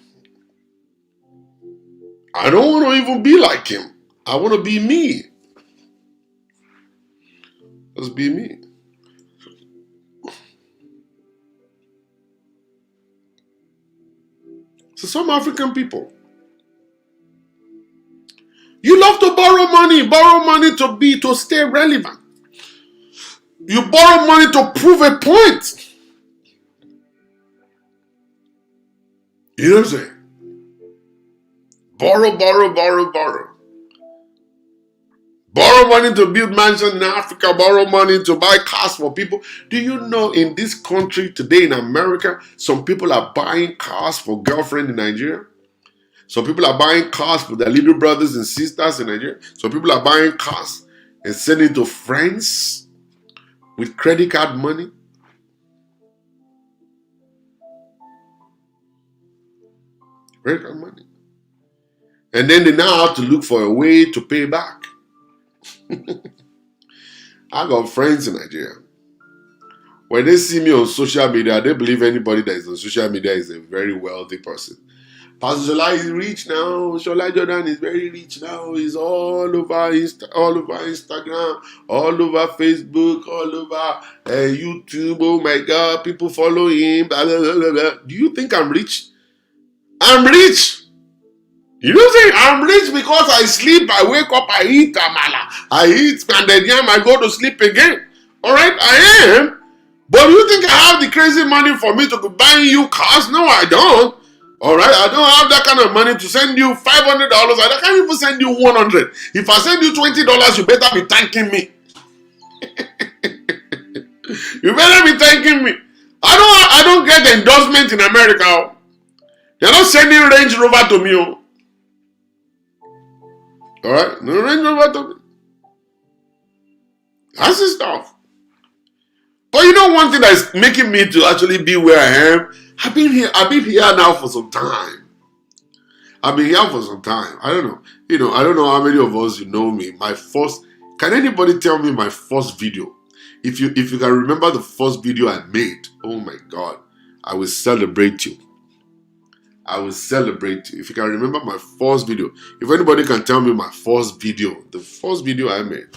I don't want to even be like him. I want to be me. Just be me. So some African people, you love to borrow money to stay relevant. You borrow money to prove a point. You know what I'm saying? Borrow. Borrow money to build mansions in Africa. Borrow money to buy cars for people. Do you know in this country today in America, some people are buying cars for girlfriends in Nigeria? Some people are buying cars for their little brothers and sisters in Nigeria. Some people are buying cars and sending to friends with credit card money. Credit card money. And then they now have to look for a way to pay back. I got friends in Nigeria. When they see me on social media, they believe anybody that is on social media is a very wealthy person. Pastor Shola is rich now. Shola Jordan is very rich now. He's all over Instagram, all over Facebook, all over YouTube. Oh my God, people follow him. Blah, blah, blah, blah. Do you think I'm rich? I'm rich. You know what I'm saying? I'm rich because I sleep, I wake up, I eat amala, I eat and then I go to sleep again. All right, I am. But you think I have the crazy money for me to be buying you cars? No, I don't. All right, I don't have that kind of money to send you $500. I can't even send you $100. If I send you $20, you better be thanking me. You better be thanking me. I don't get endorsement in America. You're not sending Range Rover to me. All right, no Range Rover to me. That's the stuff. But you know one thing that is making me to actually be where I am? I've been here now for some time. I've been here for some time. I don't know. I don't know how many of us know me. Can anybody tell me my first video? If you can remember the first video I made, oh my God, I will celebrate you. I will celebrate you. If you can remember my first video. If anybody can tell me my first video, the first video I made.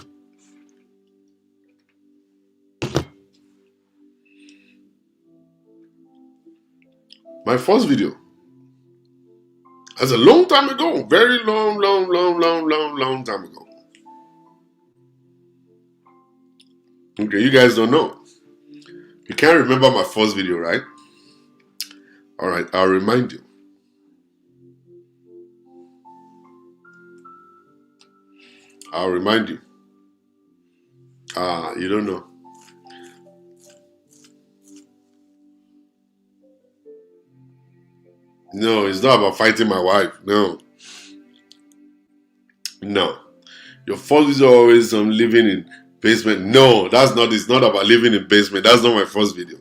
My first video. That's a long time ago. Very long time ago. Okay, you guys don't know. You can't remember my first video, right? All right, I'll remind you. I'll remind you. You don't know. No, it's not about fighting my wife. No. Your first video always living in basement. No, it's not about living in basement. That's not my first video.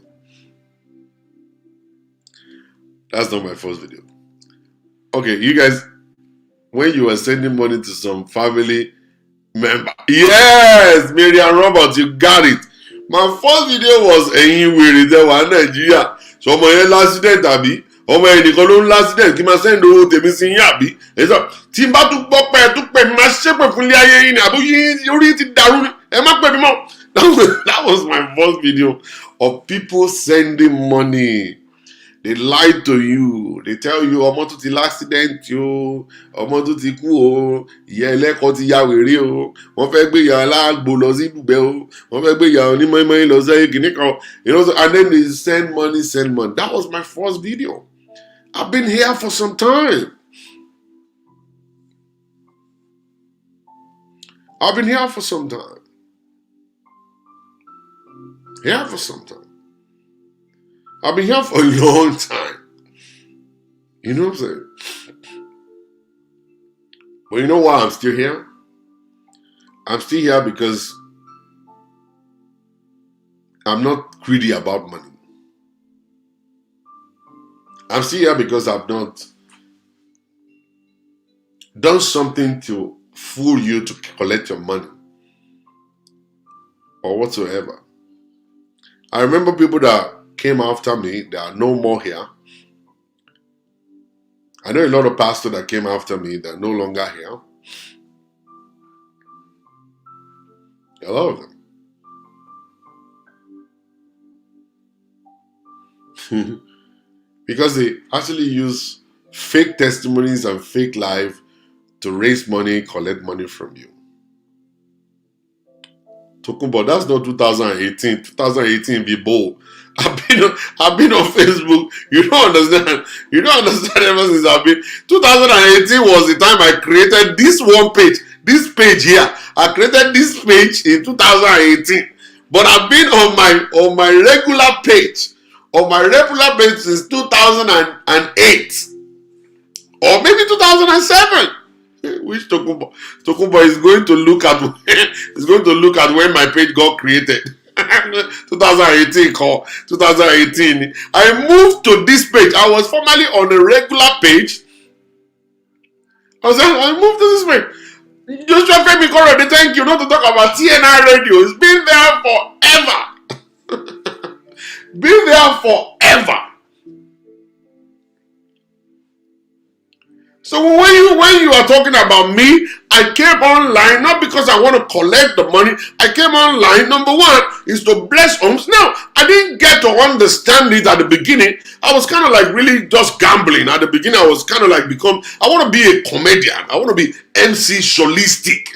That's not my first video. Okay, you guys, when you were sending money to some family member. Yes, Miriam Roberts, you got it. My first video was ẹ̀yin wèrè tẹ́ wà Nàìjíríà. So ọmọ yẹn l'accident àbí? Ọmọ yẹn nìkan ló ń l'accident kí n máa send owó tèmi sí yín àbí? Tí n bá tún gbọ́ pé ẹ tún pè mí máa ṣépè fún ilé ayé yín ni àbí orí ti dàrú ni ẹ má pè mí mọ́. That was my first video of people sending money. They lie to you. They tell you ọmọ tó ti l'accident o, ọmọ tó ti kú o, ìyá ẹlẹ́kọ̀ọ́ ti ya wèrè o, wọ́n fẹ́ gbé ìyá aláàgbò lọ sí ibùgbé o, wọ́n fẹ́ gbé ìyá onímọ̀ọ́mọ́ lọ sí kìnìún kan. And then they send money. That was my first video. I've been here for some time. I've been here for some time. Here for some time. I've been here for a long time. You know what I'm saying? But you know why I'm still here? I'm still here because I'm not greedy about money. I'm still here because I've not done something to fool you to collect your money or whatsoever. I remember people that came after me, they are no more here. I know a lot of pastors that came after me, they're no longer here. A lot of them. Because they actually use fake testimonies and fake life to raise money, collect money from you. Talking about that's not 2018. 2018 be bold. I've been on Facebook. You don't understand. You don't understand ever since I've been. 2018 was the time I created this one page. This page here. I created this page in 2018. But I've been on my regular page. On my regular page since 2008. Or maybe 2007. Which Tokumbo is going to look at when my page got created. 2018 call 2018. I moved to this page. I was formerly on a regular page. I moved to this page. Joshua Femi Korode, thank you. Not to talk about TNI radio. It's been there forever. Been there forever. So when you are talking about me, I came online not because I want to collect the money. I came online, number one, is to bless homes. Now, I didn't get to understand it at the beginning. I was kind of like really just gambling. At the beginning, I was kind of like I want to be a comedian. I want to be MC Sholistic.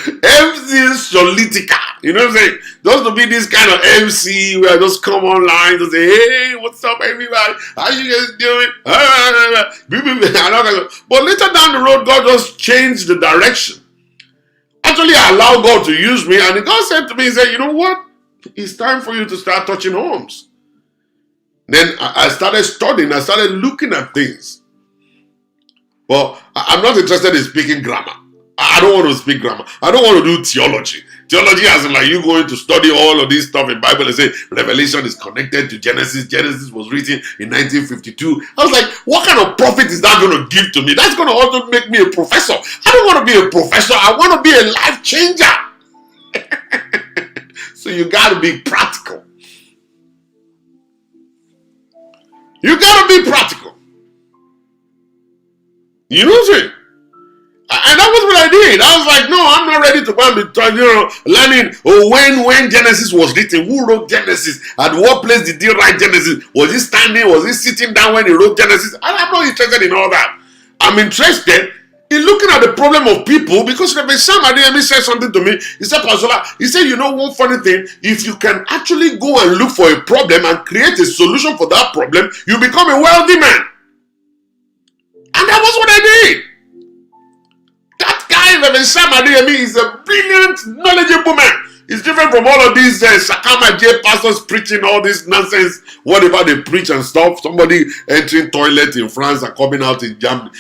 MC Solitica. You know what I'm saying? Just to be this kind of MC where I just come online to say, hey, what's up, everybody? How you guys doing? But later down the road, God just changed the direction. Actually, I allowed God to use me, and God said to me, he said, you know what? It's time for you to start touching homes. Then I started studying, I started looking at things. But I'm not interested in speaking grammar. I don't want to speak grammar. I don't want to do theology. Theology as in like you going to study all of this stuff in Bible and say Revelation is connected to Genesis. Genesis was written in 1952. I was like, what kind of profit is that going to give to me? That's going to also make me a professor. I don't want to be a professor. I want to be a life changer. So you got to be practical. You got to be practical. You know what I'm saying? And that was what I did. I was like, no, I'm not ready to go and be learning when Genesis was written, who wrote Genesis, at what place did he write Genesis, was he standing, was he sitting down when he wrote Genesis? I'm not interested in all that. I'm interested in looking at the problem of people, because Reverend Sam Adeyemi said something to me. He said, Pastor, he said, you know one funny thing, if you can actually go and look for a problem and create a solution for that problem, you become a wealthy man. And that was what I did. That guy, Reverend Sam Adeyemi, is a brilliant, knowledgeable man. It's different from all of these Sakama J pastors preaching all this nonsense, whatever they preach and stuff. Somebody entering toilet in France and coming out in Germany.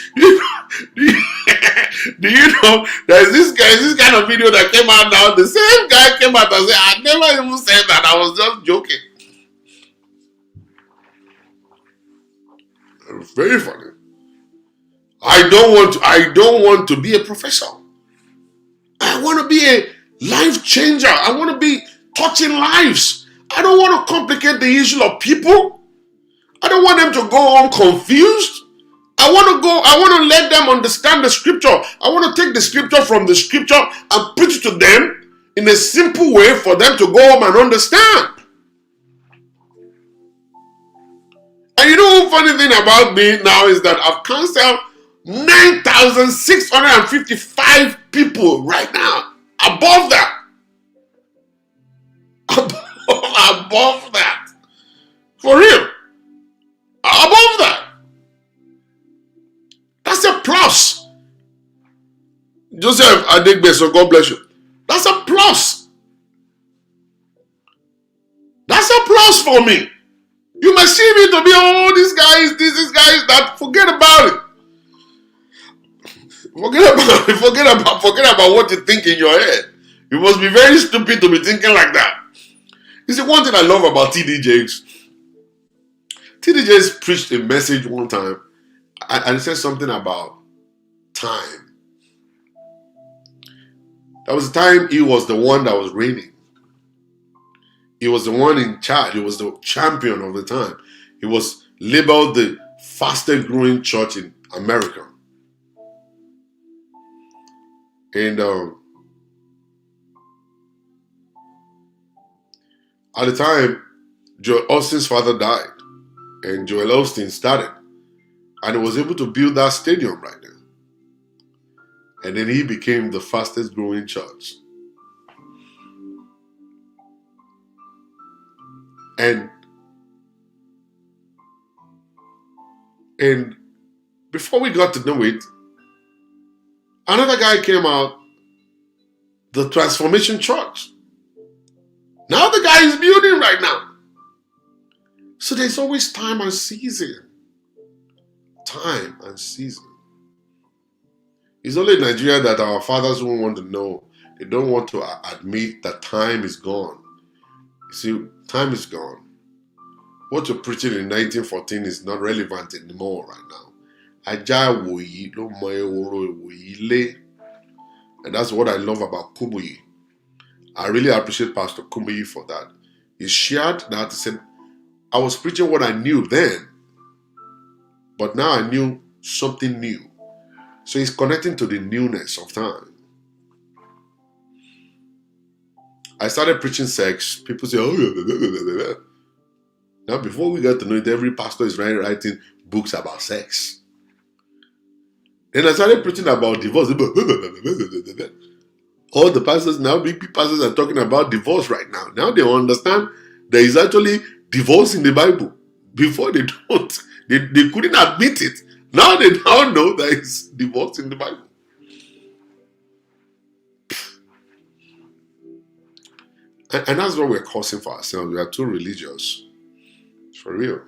Do you know there's this kind of video that came out now? The same guy came out and said, I never even said that. I was just joking. It was very funny. I don't want to be a professor. I want to be a life changer. I want to be touching lives. I don't want to complicate the issue of people. I don't want them to go on confused. I want to let them understand the scripture. I want to take the scripture from the scripture and preach to them in a simple way for them to go home and understand. And you know the funny thing about me now is that I've counseled 9,655 people right now. Above that. Above that. For real. Above that. That's a plus. Joseph Adegbe, so God bless you. That's a plus. That's a plus for me. You may see me to be, oh, these guys, that. Forget about it. Forget about what you think in your head. You must be very stupid to be thinking like that. You see, one thing I love about TD Jakes. TD Jakes preached a message one time and he said something about time. That was the time he was the one that was reigning. He was the one in charge. He was the champion of the time. He was labeled the fastest growing church in America. And at the time, Joel Osteen's father died. And Joel Osteen started. And he was able to build that stadium right now. And then he became the fastest growing church. And before we got to know it, another guy came out, the Transformation Church. Now the guy is building right now. So there's always time and season. Time and season. It's only in Nigeria that our fathers won't want to know. They don't want to admit that time is gone. You see, time is gone. What you're preaching in 1914 is not relevant anymore right now. And that's what I love about Kumuyi. I really appreciate Pastor Kumuyi for that. He shared that, he said, I was preaching what I knew then, but now I knew something new. So he's connecting to the newness of time. I started preaching sex. People say, oh, now before we got to know it, every pastor is writing books about sex. Then I started preaching about divorce. All the pastors now, big pastors are talking about divorce right now. Now they understand there is actually divorce in the Bible. Before they don't, they couldn't admit it. Now they now know there is divorce in the Bible. And that's what we're causing for ourselves. We are too religious. For real.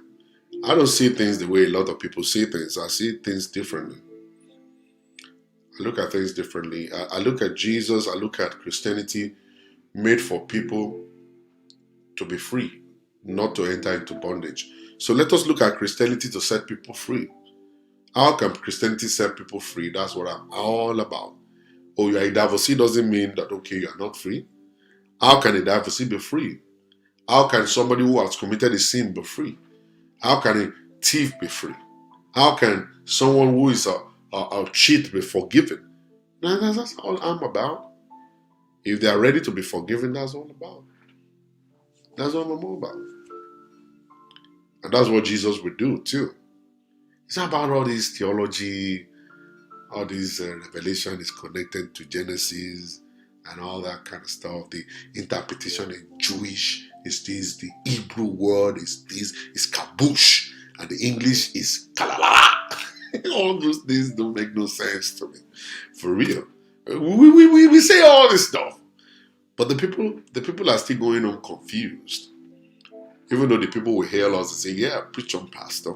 I don't see things the way a lot of people see things. I see things differently. I look at things differently. I look at Jesus, I look at Christianity made for people to be free, not to enter into bondage. So let us look at Christianity to set people free. How can Christianity set people free? That's what I'm all about. Oh, you're a divorcee doesn't mean that, okay, you're not free. How can a divorcee be free? How can somebody who has committed a sin be free? How can a thief be free? How can someone who is a cheat be forgiven? That's all I'm about. If they are ready to be forgiven, that's all about. That's all I'm all about. And that's what Jesus would do too. It's not about all this theology, all this revelation is connected to Genesis and all that kind of stuff. The interpretation in Jewish is this, the Hebrew word is this, is kabush, and the English is kalala. All those things don't make no sense to me. For real. We say all this stuff. But the people are still going on confused. Even though the people will hail us and say, yeah, preach on, pastor.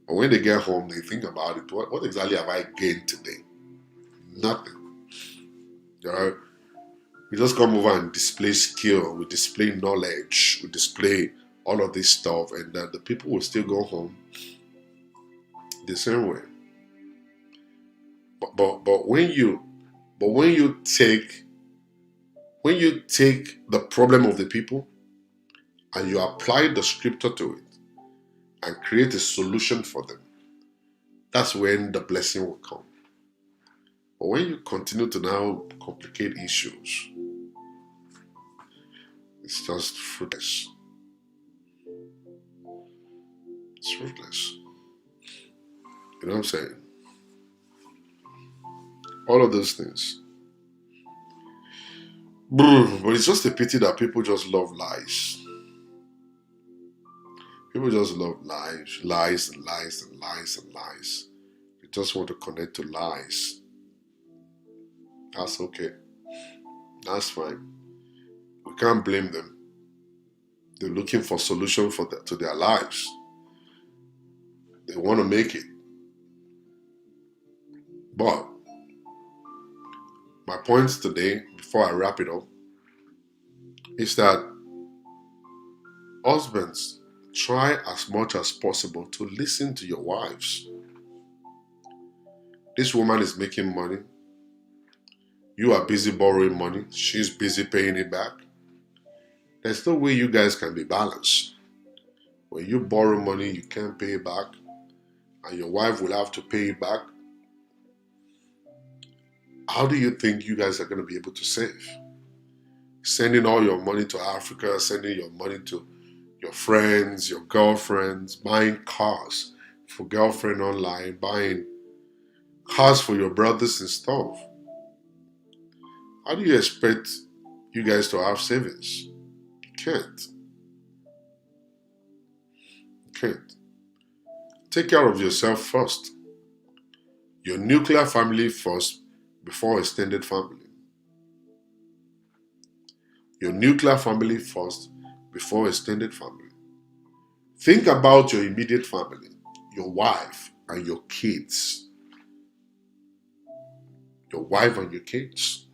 But when they get home, they think about it. What exactly have I gained today? Nothing. You know, we just come over and display skill, we display knowledge, we display all of this stuff, and the people will still go home the same way. But when you take the problem of the people and you apply the scripture to it and create a solution for them, that's when the blessing will come. But when you continue to now complicate issues, it's just fruitless. It's fruitless. You know what I'm saying? All of those things. But it's just a pity that people just love lies. People just love lies and lies and lies and lies. They just want to connect to lies. That's okay. That's fine. We can't blame them. They're looking for solution to their lives. They want to make it. But my points today, before I wrap it up, is that husbands, try as much as possible to listen to your wives. This woman is making money. You are busy borrowing money. She's busy paying it back. There's no way you guys can be balanced. When you borrow money, you can't pay it back, and your wife will have to pay it back. How do you think you guys are going to be able to save? Sending all your money to Africa, sending your money to your friends, your girlfriends, buying cars for girlfriend online, buying cars for your brothers and stuff. How do you expect you guys to have savings? You can't. You can't. Take care of yourself first. Your nuclear family first before extended family. Your nuclear family first before extended family. Think about your immediate family, your wife and your kids. Your wife and your kids.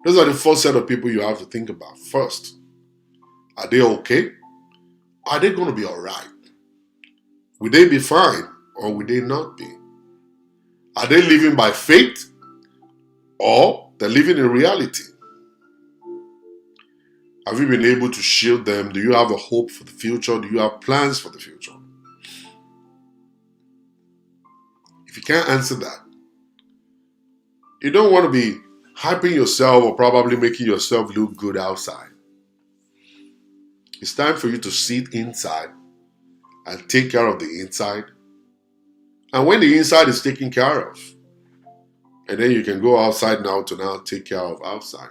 Those are the first set of people you have to think about first. Are they okay? Are they going to be alright? Will they be fine or will they not be? Are they living by faith or they're living in reality? Have you been able to shield them? Do you have a hope for the future? Do you have plans for the future? If you can't answer that, you don't want to be hyping yourself or probably making yourself look good outside. It's time for you to sit inside and take care of the inside. And when the inside is taken care of, And then you can go outside now to now take care of outside.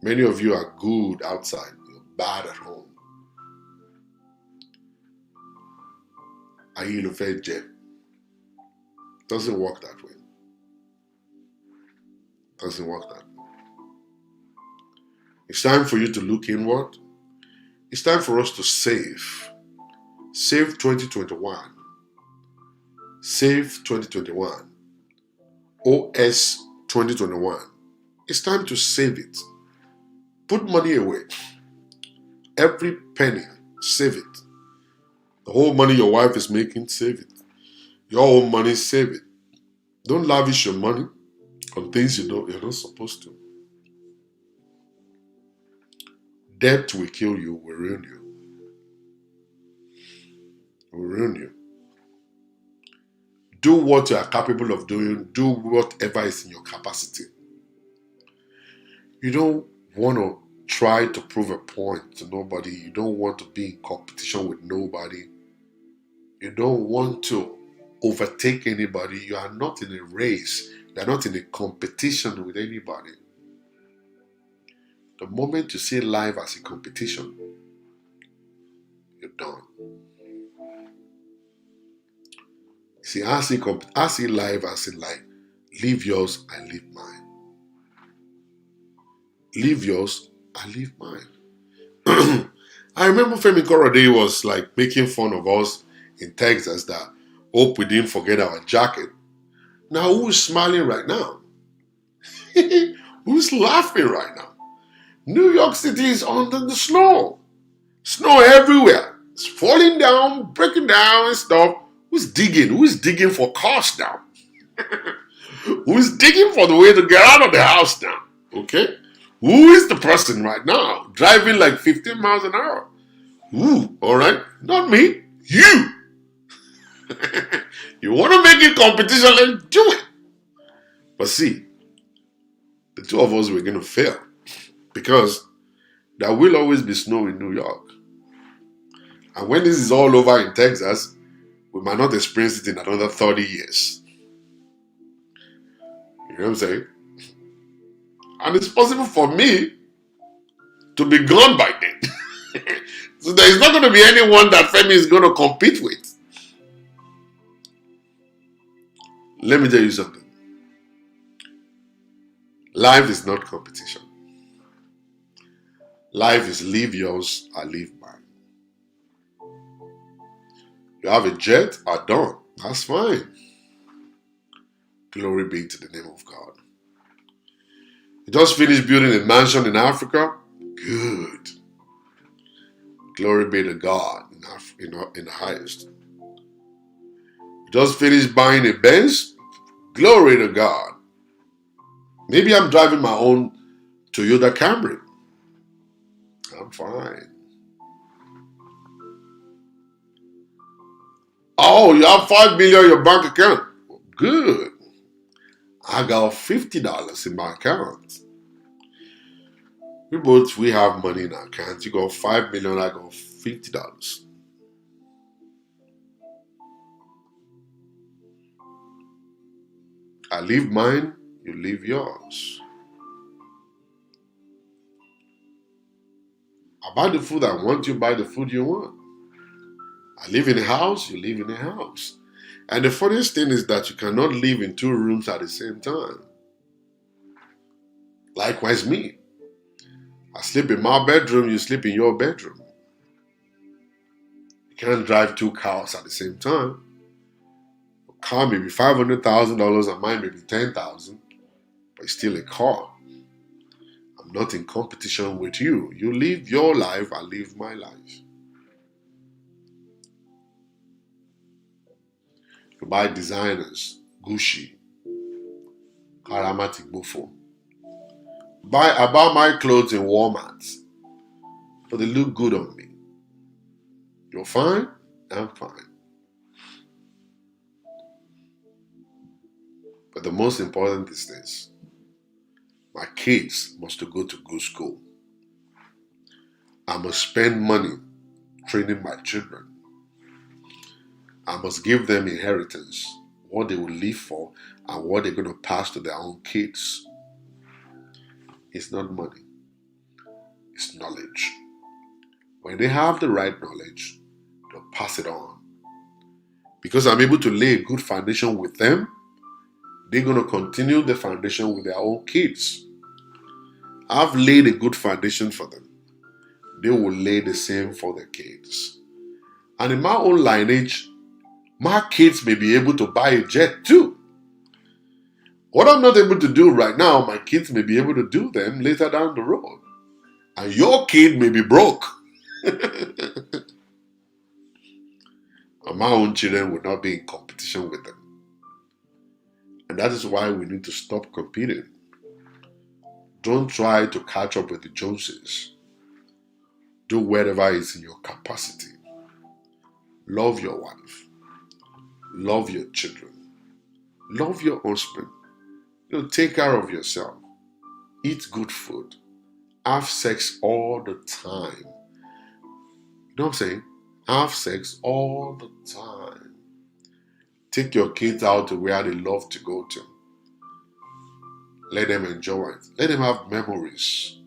Many of you are good outside, you're bad at home. Are you in a fair jet? Doesn't work that way. Doesn't work that way. It's time for you to look inward. It's time for us to save. Save 2021. Save 2021. OS 2021. It's time to save it. Put money away. Every penny, save it. The whole money your wife is making, save it. Your own money, save it. Don't lavish your money on things you're not supposed to. Debt will kill you, will ruin you. Will ruin you. Do what you are capable of doing. Do whatever is in your capacity. You don't want to try to prove a point to nobody. You don't want to be in competition with nobody. You don't want to overtake anybody. You are not in a race. You are not in a competition with anybody. The moment you see life as a competition, you're done. See, I see life as in like, live yours, I live mine. Live yours, I live mine. I remember Femi Korode was like making fun of us in Texas that hope we didn't forget our jacket. Now who's smiling right now? Who's laughing right now? New York City is under the snow. Snow everywhere. It's falling down, breaking down and stuff. Who's digging? Who's digging for cars now? Who's digging for the way to get out of the house now? Okay? Who is the person right now driving like 15 miles an hour? Ooh, all right? Not me. You. You want to make it competition, let's do it. But see, the two of us were going to fail because there will always be snow in New York. And when this is all over in Texas, we might not experience it in another 30 years. You know what I'm saying? And it's possible for me to be gone by then. So there is not going to be anyone that Femi is going to compete with. Let me tell you something. Life is not competition. Life is live yours, I live mine. You have a jet, I don't. That's fine. Glory be to the name of God. You just finished building a mansion in Africa? Good. Glory be to God in the highest. You just finished buying a Benz? Glory to God. Maybe I'm driving my own Toyota Camry. I'm fine. Oh, you have $5 million in your bank account? Good. I got $50 in my account. We have money in our account. You got $5 million, I got $50. I live mine, you live yours. I buy the food I want, you buy the food you want. I live in a house, you live in a house. And the funniest thing is that you cannot live in two rooms at the same time. Likewise me. I sleep in my bedroom, you sleep in your bedroom. You can't drive two cars at the same time. Your car may be $500,000 and mine may be $10,000, but it's still a car. I'm not in competition with you. You live your life, I live my life. You buy designers, Gucci, Karamatic Buffo. I buy my clothes in Walmart, but they look good on me. You're fine? I'm fine. But the most important is this. My kids must go to good school. I must spend money training my children. I must give them inheritance, what they will live for, and what they're going to pass to their own kids. It's not money, it's knowledge. When they have the right knowledge, they'll pass it on. Because I'm able to lay a good foundation with them, they're going to continue the foundation with their own kids. I've laid a good foundation for them. They will lay the same for their kids. And in my own lineage, my kids may be able to buy a jet too. What I'm not able to do right now, my kids may be able to do them later down the road. And your kid may be broke. And my own children will not be in competition with them. And that is why we need to stop competing. Don't try to catch up with the Joneses. Do whatever is in your capacity. Love your wife. Love your children. Love your husband. Take care of yourself. Eat good food. Have sex all the time. You know what I'm saying? Have sex all the time. Take your kids out to where they love to go to. Let them enjoy it. Let them have memories.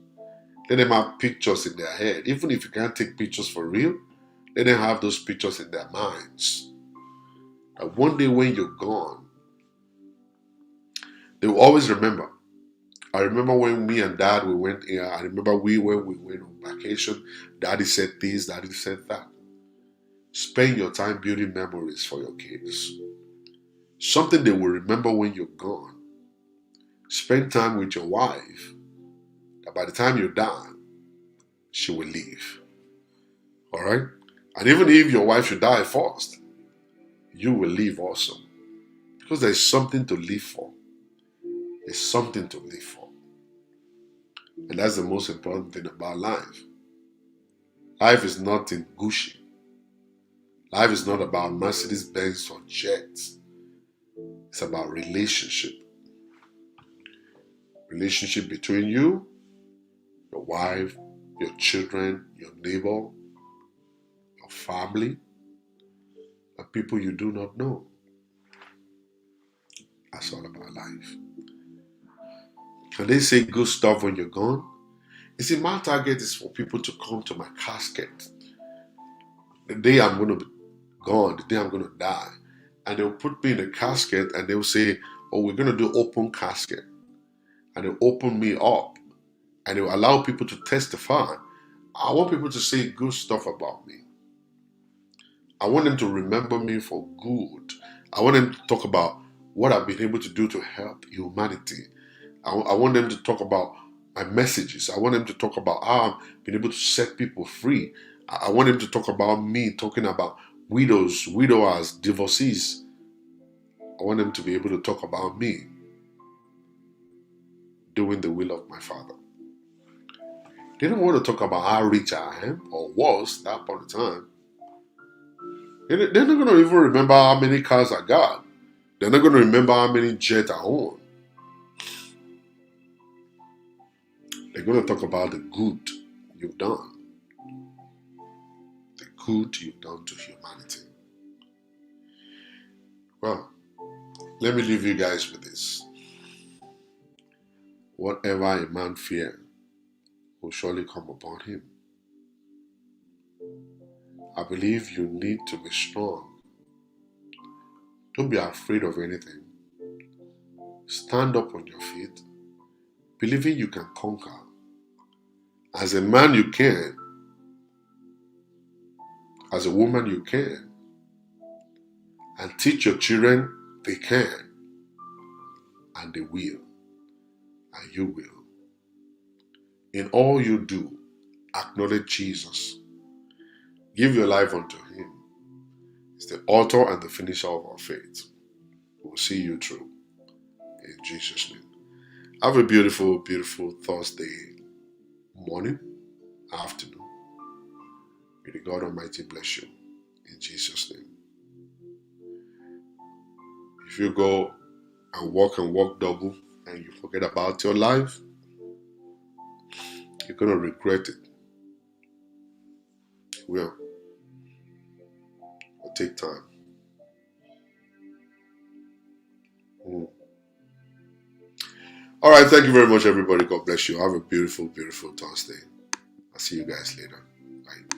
Let them have pictures in their head. Even if you can't take pictures for real, let them have those pictures in their minds. And one day when you're gone, they will always remember. I remember when me and Dad, we went here. I remember when we went on vacation, Daddy said this, Daddy said that. Spend your time building memories for your kids. Something they will remember when you're gone. Spend time with your wife. That by the time you die, she will leave. Alright? And even if your wife should die first, you will leave also. Because there's something to live for. There's something to live for. And that's the most important thing about life. Life is not in Gucci. Life is not about Mercedes-Benz or jets. It's about relationship. Relationship between you, your wife, your children, your neighbor, your family, and people you do not know. That's all about life. Can they say good stuff when you're gone? You see, my target is for people to come to my casket. The day I'm going to be gone, the day I'm going to die. And they'll put me in a casket and they'll say, oh, we're going to do open casket. And they'll open me up. And they'll allow people to testify. I want people to say good stuff about me. I want them to remember me for good. I want them to talk about what I've been able to do to help humanity. I want them to talk about my messages. I want them to talk about how I've been able to set people free. I want them to talk about me talking about widows, widowers, divorcees. I want them to be able to talk about me doing the will of my Father. They don't want to talk about how rich I am or was that point of time. They're not going to even remember how many cars I got. They're not going to remember how many jets I own. They're going to talk about the good you've done. The good you've done to humanity. Well, let me leave you guys with this. Whatever a man fears will surely come upon him. I believe you need to be strong. Don't be afraid of anything. Stand up on your feet, believing you can conquer. As a man you can. As a woman you can. And teach your children they can. And they will. And you will. In all you do, acknowledge Jesus. Give your life unto Him. He's the author and the finisher of our faith. We'll see you through. In Jesus' name. Have a beautiful, beautiful Thursday morning, afternoon. May the God Almighty bless you. In Jesus' name. If you go and walk double and you forget about your life, you're going to regret it. You will. It'll take time. Mm. All right, thank you very much, everybody. God bless you. Have a beautiful, beautiful Thursday. I'll see you guys later. Bye.